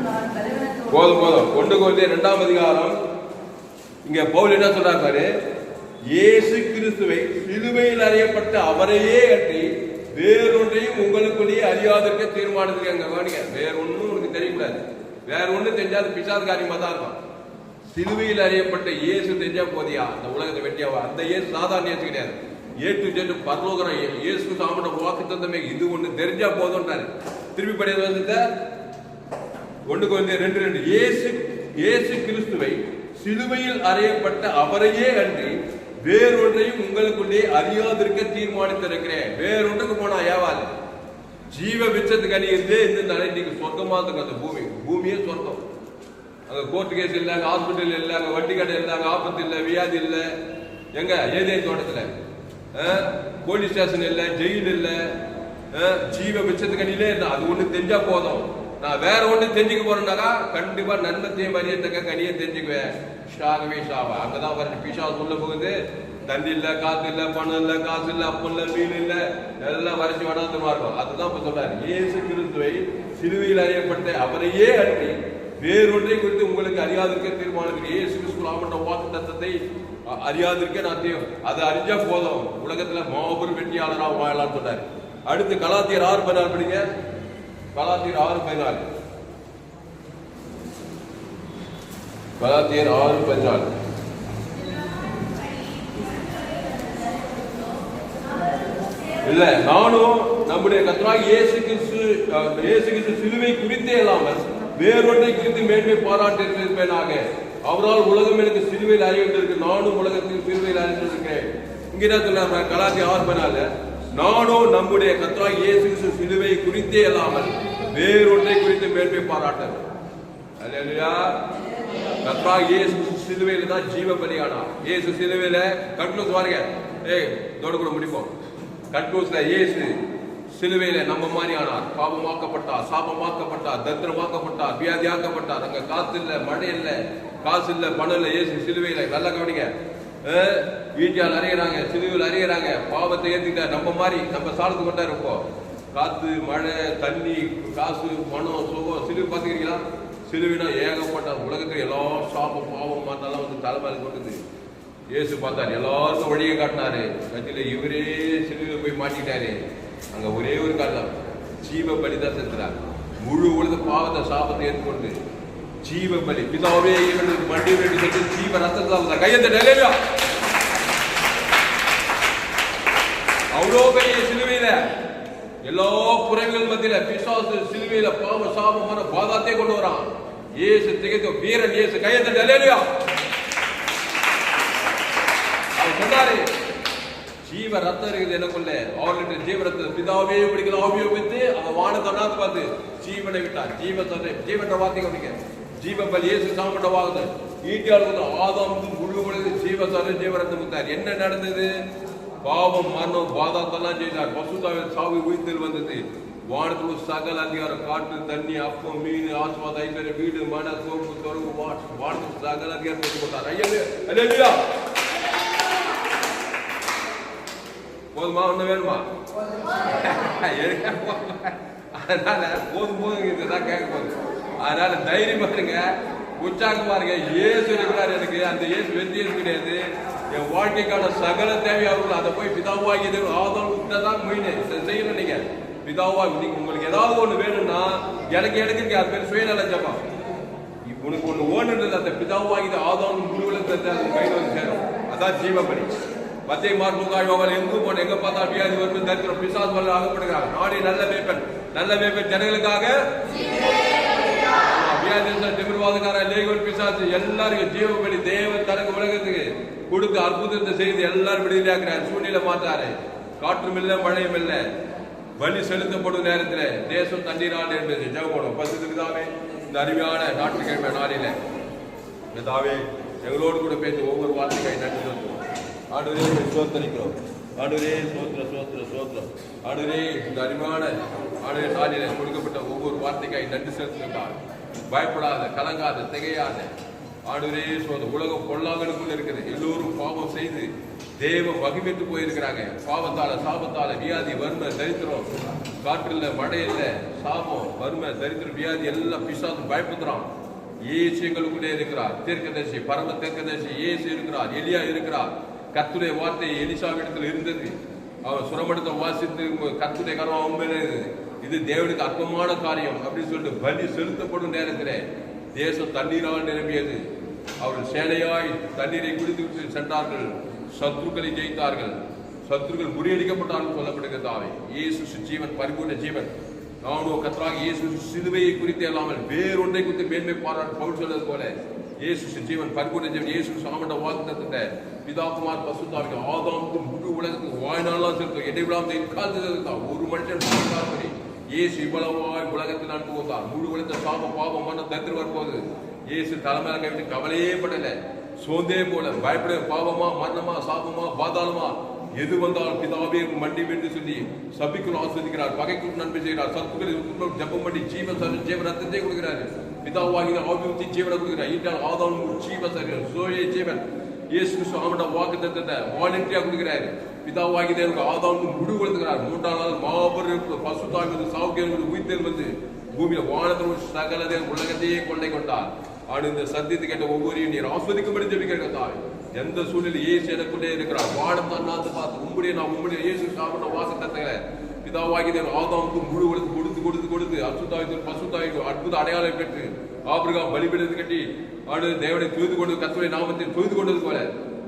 நான் தலைவனத்தோடு
போதும் போதும். 1 கொரிந்தியர் 2ஆம் அதிகாரம் இங்க பவுல் என்ன சொல்றாரு பாரு, இயேசு கிறிஸ்துவை சிலுவையில் அறையப்பட்ட அவரையே அன்றி வேறொன்றையும் உங்களுக்குள்ளேயே அறியாதிருக்க தீர்மானிச்சிருக்காங்க. கவனிங்க, வேற ஒன்னும் உனக்கு தெரியக்கூடாது. வேற ஒண்ணு தெரிஞ்சாது பிசாசு காரியமா தான் இருக்கும். சிலுவையில் அறியப்பட்ட இயேசு தெரிஞ்சா போதியா அந்த உலகத்தை வெட்டியாவா? அந்த இயேசு சாதாரண இயேசு கிடையாது. ஏற்று பரலோகரம் இயேசு சாமட வாக்கு தந்தமே இது ஒண்ணு தெரிஞ்சா போதும்ன்றாரு. திருப்பி படியது வந்து 1 கொரிந்தியர் 2:2 இயேசு கிறிஸ்துவை சிலுவையில் அறையப்பட்ட அவரையே அன்றி வேறொன்றையும் உங்களுக்குள்ளே அறியாதிருக்க தீர்மானித்திருக்கிறேன். வேறொன்றுக்கு போனா ஏவாது. ஜீவ விச்சத்துக்கு அணியிருந்து இந்த இன்னைக்கு சொர்க்கமா இருக்கு. அந்த பூமியே சொர்க்கம். அங்க கோர்ட்டு கேஸ் இல்ல, அங்க ஹாஸ்பிட்டல் இல்ல, அங்க வட்டி கடை இல்ல, அங்க ஆபத்து இல்ல, வியாதி இல்ல. எங்க ஏதேன் தோட்டத்துல போலீஸ் ஸ்டேஷன் இல்ல, ஜெயில் இல்ல, ஜீவ விச்சத்துக்கு அணியிலே இருந்தா அது ஒண்ணு தெரிஞ்சா போதும். நான் வேற ஒண்ணு தெரிஞ்சுக்க போறேன்னாக்கா கண்டிப்பா நன்மத்தையும் மரியத்தக்க கனியை தெரிஞ்சுக்குவேன். ஷாகவே ஷாவா அங்கதான் வர பிஷா சொல்ல போகுது. தண்ணி இல்ல, காத்து இல்ல, பணம் இல்ல, காசு இல்ல, அப்ப இல்ல, மீன் இல்ல, எல்லாம் வரைச்சு வடாந்தமா இருக்கும். அதுதான் இப்ப சொல்றாரு, இயேசு கிறிஸ்துவை சிலுவையில் அறியப்பட்ட அவரையே அன்றி வேறொன்றை குறித்து உங்களுக்கு அறியாதிருக்க தீர்மானிக்கிறேன். இயேசு கிறிஸ்து ஆமண்ட வாக்கு தத்தத்தை அறியாதிருக்க நான் அதை அறிஞ்சா போதும் உலகத்துல மாபெரும் வெற்றியாளரா வாழலாம்னு சொல்றாரு. அடுத்து கலாத்தியர் 6:14 படிங்க. கலாத்தியர் 6:14. கலாத்தியர் 6:14. இல்ல, நானும் நம்முடைய கர்த்தராகிய இயேசு கிறிஸ்து சிலுவை குறித்தே இல்லாமல் வேறொன்றை குறித்து மேன்மை பாராட்டிருப்பேனாக. அவரால் உலகம் எனக்கு சிலுவையில் அறிவித்திருக்கு, நானும் உலகத்தில் சிலுவையில் அறிவித்திருக்கிறேன். இங்க என்ன சொல்றாங்க? கலாத்தியர் 6:14 நானும் நம்முடைய கர்த்தராகிய இயேசு கிறிஸ்து சிலுவை குறித்தே இல்லாமல் வேறொன்றை குறித்து மேன்மை பாராட்டேன். அல்லேலூயா. கர்த்தராகிய இயேசு சிலுவையில தான் ஜீவ பலியானார். இயேசு சிலுவையில கன்க்ளூஸ் பாருங்க. இதோட கூட முடிப்போம். கன்க்ளூஸ்ல இயேசு சிலுவையில நம்ம மாதிரி ஆனார். பாவமாக்கப்பட்டார், சாபமாக்கப்பட்டார், தத்திரமாக்கப்பட்டார், வியாதியாக்கப்பட்டார். அங்க காத்து இல்ல, மழை இல்ல, காசு இல்ல, பணம் இல்ல. இயேசு சிலுவையில நல்லா கவனிங்க. வீட்டால் அறியறாங்க, சிலுவையில் அறியறாங்க, பாவத்தை ஏத்துக்கிட்டார். நம்ம மாதிரி நம்ம சார்ந்து கொண்டாரு. இப்போ காத்து, மழை, தண்ணி, காசு, பணம், சுகம், சிலுவை பாத்துக்கிறீங்களா? சிலுவைனா ஏகப்பட்டார். உலகத்துல எல்லா சாபம் பாவம் மாத்தாலாம் வந்து தலைமையில கொண்டது. இயேசு பார்த்தாரு, எல்லாருக்கும் வழியை காட்டினாரு. கட்சியில இவரே சிலுவையில் போய் மாட்டிட்டாரு. அங்க ஒரே ஒரு காரணம், ஜீவ பலிதான் செலுத்துறார். முழு உலக பாவத்தை சாபத்தை ஏற்றுக்கொண்டு ஜீவ பலி பிதாவே இவனுக்கு மண்டி வேண்டி சென்று ஜீவ ரத்தத்தை கையெழுத்த நிலையா அவ்வளோ பெரிய சிலுவையில எல்லா குறைகள் மத்தியில பிசாசு சிலுவையில பாவ சாபமான பாதாத்தையே கொண்டு வரான். இயேசு திகைத்த வீரன் இயேசு கையெழுத்த நிலையா அவர் சொன்னாரு, ஜீவ ரத்தம் இருக்குது எனக்குள்ள, 6 லிட்டர் ஜீவ ரத்தம் பிதாவே பிடிக்கல ஆவியோ வித்து அவன் வானத்தை நாத்து பார்த்து ஜீவனை விட்டார். ஜீவன்ற வார்த்தை கவனிக்க. ஜீவ பலி இயேசு சாமட்ட வாகுது ஈட்டியால் ஆதாம் முழு உலக ஜீவரத்தம் விட்டார். என்ன நடந்தது? பாவம், மரணம், பாதாத்தெல்லாம் செய்தார். பசுதாவில் சாவி உயிர்த்தல் வந்தது. வானத்துல சகல அதிகாரம், காற்று, தண்ணி, அப்பம், மீன், ஆஸ்வாத, ஐஸ்வர்யம், வீடு, மன, சோப்பு, தொடர்பு, வானத்துல சகல அதிகாரம் போட்டார். ஐயா போதுமா? ஒண்ணு வேணுமா? அதனால போதும் இதுதான் கேட்க போகுது. அதனால தைரியமா இருங்க, உற்சாகமா இருங்க. இயேசு இருக்கிறார் எனக்கு. அந்த இயேசு வெற்றியேசு கிடையாது. என் வாழ்க்கைக்கான சகல தேவை அவர்கள். அதை போய் பிதாவாகி ஆதரவு விட்டதான் மீன் செய்யணும். நீங்க பிதாவாகி உங்களுக்கு ஏதாவது ஒண்ணு வேணும்னா எனக்கு எடுக்கிறீங்க. அது பேர் சுயநல ஜபம். உனக்கு ஒண்ணு ஓணுன்றது அந்த பிதாவாகி ஆதரவு முழுவதும் கையில் வந்து சேரும். அதான் ஜீவபலி. மத்திய மார்புகாழ்வாள் எங்கும் போன எங்க பார்த்தா வியாதி வரும், தரித்திரம், பிசாசு வல்ல ஆகப்படுகிறார். நாடே நல்ல மேய்ப்பன், நல்ல மேய்ப்பன் ஜனங்களுக்காக. வியாதி திமிர்வாதக்கார லேகோல் பிசாசு எல்லாருக்கும் ஜீவபலி தேவன் தனக்கு உலகத்துக்கு கொடுத்து அற்புதத்தை செய்து எல்லாரும் விடுதலையாக்குறாரு. சூழ்நிலை மாற்றாரு. காற்றும் இல்ல, மழையும் இல்ல. பலி செலுத்தப்படும் நேரத்தில் தேசம் தண்ணீரால் என்பது ஜெபம். பசுதாவே இந்த அருமையான ஞாயிற்றுக்கிழமை நாளில தாவே எங்களோடு கூட பேசி ஒவ்வொரு வார்த்தைக்காய் நன்றி சொல்லுவோம். ஆண்டவரே சோத்தரிக்கிறோம். ஆண்டவரே சோத்திர சோத்திர சோத்திரம். ஆண்டவரே இந்த அருமையான ஆண்டவரே நாளில கொடுக்கப்பட்ட ஒவ்வொரு வார்த்தைக்காய் நன்றி செலுத்துகிறார். பயப்படாத, கலங்காத, திகையாத. ஆண்டவரே சோத உலகம் பொல்லாங்கனுக்குள்ள இருக்குது. எல்லோரும் பாவம் செய்து தேவ மகிமைத்து போயிருக்கிறாங்க. பாவத்தால, சாபத்தால, வியாதி, வறுமை, தரித்திரம், காற்றில் மழையில் சாபம், வறுமை, தரித்திரம், வியாதி எல்லாம் பிசாசு பயப்படுறான். இயேசு எங்களுக்குள்ளே இருக்கிறார். தீர்க்கதரிசி, பரம தீர்க்கதரிசி இயேசு இருக்கிறார். எலியா இருக்கிறார். கர்த்தருடைய வார்த்தை எலிசாவிடத்தில் இருந்தது. அவன் சுரமடத்தை வாசித்து கர்த்தருடைய கரம் உண்மையிலே இது தேவனுக்கு அற்பமான காரியம் அப்படின்னு சொல்லிட்டு பலி செலுத்தப்படும் நேரத்தில் தேசம் தண்ணீரால் நிரம்பியது. அவர்கள் சேனையாய் தண்ணீரை குடித்து சென்றார்கள். சத்ருக்களை ஜெயித்தார்கள். சத்ருக்கள் முறியடிக்கப்பட்டார்கள் சொல்லப்படுகிறதாவே. இயேசு ஜீவன், பரிபூர்ண ஜீவன். நானும் கர்த்தராக இயேசு சிலுவையை குறித்து இல்லாமல் வேறொன்றை குறித்து மேன்மை பாராட்டு பவுல் சொல்வது போல இயேசு ஜீவன், பரிபூர்ண ஜீவன். இயேசு சாமண்ட வாக்குத்தத்தத்தை பிதாகுமார் பசுத்தாவிக்கு ஆதாமுக்கு முழு உலகத்துக்கு வாய்நாளாக செலுத்தும் இடைவிடாமல் எக்காலத்தில் ஒரு மனுஷன் பார்ப்பது இயேசு இவ்வளவாய் உலகத்தில் அன்பு வந்தார். முழு உலகத்தை சாபம், பாவம், மன தத்து வரும்போது இயேசு தலைமையில கைவிட்டு கவலையே படல, சோந்தே போல பயப்பட, பாவமா, மரணமா, சாபமா, பாதாளமா எது வந்தாலும் பிதாவே மண்டி என்று சொல்லி சபிக்குள் ஆஸ்வதிக்கிறார். பகைக்குள் நன்மை செய்கிறார். சத்துக்களை ஜபம் பண்ணி ஜீவ ரத்தத்தை கொடுக்கிறாரு. பிதாவாகிற ஆவியத்தை ஜீவனை கொடுக்கிறார். ஈட்டால் ஆதாரம் ஜீவ சரீரம் சோயே ஜீவன். இயேசு கிறிஸ்து அவனோட வாக்கு தத்தத்தை வாலண்டியா கொடுக்கிறாரு. பிதாவாகிற ஆதாரம் முடி கொடுக்கிறார். 3ஆம் நாள் மாபெரும் பசுத்தாவி சாவுக்கு உயிர்த்தல் வந்து பூமியில வானத்தில் சகலதே உலகத்தையே கொள்ளை கொண்டார். ஆனா இந்த சத்தியத்தை கேட்ட ஒவ்வொருவரையும் நீர் ஆஸ்வதிக்கும்படி ஜெபிக்கிறதா. எந்த சூழ்நிலை இயேசு எனக்குள்ளே இருக்கிறார். வானம் தன்னாந்து பார்த்து உம்முடைய இயேசு சாப்பிட வாசத்தங்களை பிதாவாகிய ஆதாமுக்கு முழு கொடுத்து அசுத்தாய்க்கு பசுத்தாய்க்கு அற்புத அடையாளம் பெற்று ஆபிரகாம் பலிபீடத்தை கட்டி ஆடு தேவனை தூய்து கொண்டு கர்த்தருடைய நாமத்தில் தூய்து கொண்டது போல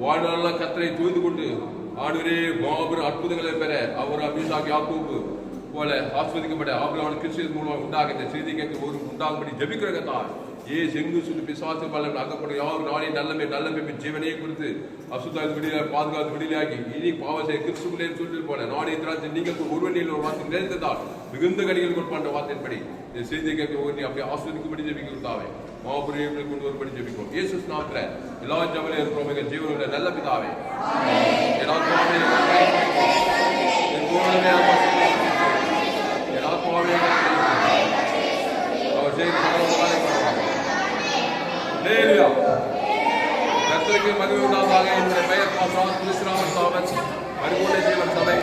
வாழ்நாளெல்லாம் கர்த்தரை தூய்து கொண்டு ஆண்டவரே மாபெரும் அற்புதங்களை பெற அவர் மீசாக் யாக்கோபு போல ஆஸ்வதிக்கப்பட்ட ஆபிரகாம் கிறிஸ்து மூலம் உண்டாகிற செய்தி கேட்க ஒரு உண்டாகும்படி ஜெபிக்கிறதா. ஏசு எங்கு சொல்லி பிசாசு பலன் அகப்படும் யாரும் நாளை நல்லமை ஜீவனையை குறித்து அசுத்தாது விடிய பாதுகாத்து விடியாகி இனி பாவசை கிறிஸ்துக்குள்ளே சொல்லி போல நாளை நீங்கள் ஒருவனில் ஒரு வார்த்தை நினைத்ததால் மிகுந்த கடிகள் கொடுப்பாண்ட வார்த்தையின்படி இந்த செய்தியை கேட்க ஒவ்வொரு அப்படியே ஆஸ்வதிக்கும்படி ஜெபிக்கிறதாவே மாபுரியங்களை கொண்டு வரும்படி ஜெபிக்கும். இயேசு நாமத்துல எல்லா ஜபலையும் இருக்கிறோம் எங்கள் ஜீவனுடைய நல்ல பிதாவே. அவர் கர்த்தருக்கு மகிமை உண்டாவதாக. என்னுடைய பெயர் கிறிஸ்துராமன் பரிபூர்ண ஜீவன் சபை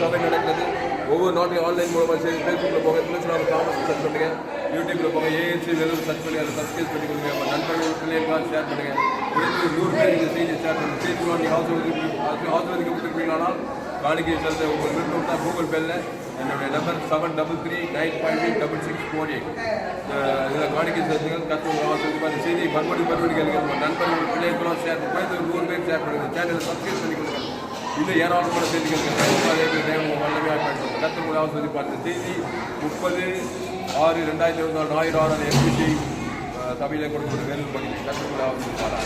சபை நடக்கிறது. ஒவ்வொரு நாட்டிலும் ஆன்லைன் மூலமாக செய்து ஃபேஸ்புக்கில் போங்க, கிறிஸ்துராமன் தாமஸ் சர்ச் பண்ணுங்க, யூடியூப்பில் போங்க, ஏஎன்சி வெறும் சர்ச் பண்ணி அதை சப்ஸ்கிரைப் பண்ணி கொடுங்க. உங்கள் நண்பர்கள் பிள்ளைகளாக ஷேர் பண்ணுங்க. 100 பேர் இந்த செய்தியை ஷேர் பண்ணுங்க. செய்தி நீங்கள் ஆசிர்வதிக்கப்பட்டிருப்பீங்களானால் காணிக்கை செலுத்த உங்கள் விருப்பம் தான் கூகுள் பேரில் என்னுடைய நம்பர் 7339586648. இதில் காணிக்கை செலுத்துங்கள். கற்றுங்க ஆசிரியர் செய்தி மறுபடி கேளுங்க. உங்கள் நண்பர்கள் பிள்ளைகளாக ஷேர் பண்ணி 100 பேர் ஷேர் பண்ணுங்கள். சேனலை சப்ஸ்கிரைப் பண்ணி கொடுங்க. இன்னும் ஏராளமான செய்திகள் வல்லமையாக பயன்படுத்தும். கற்றுங்களை ஆசிரியர் செய்தி 30/6/2024 ஞாயிறு எம்பிசி சபையில் கொடுக்கிற வேலை பகுதி கற்றுங்களை ஆசிரியர்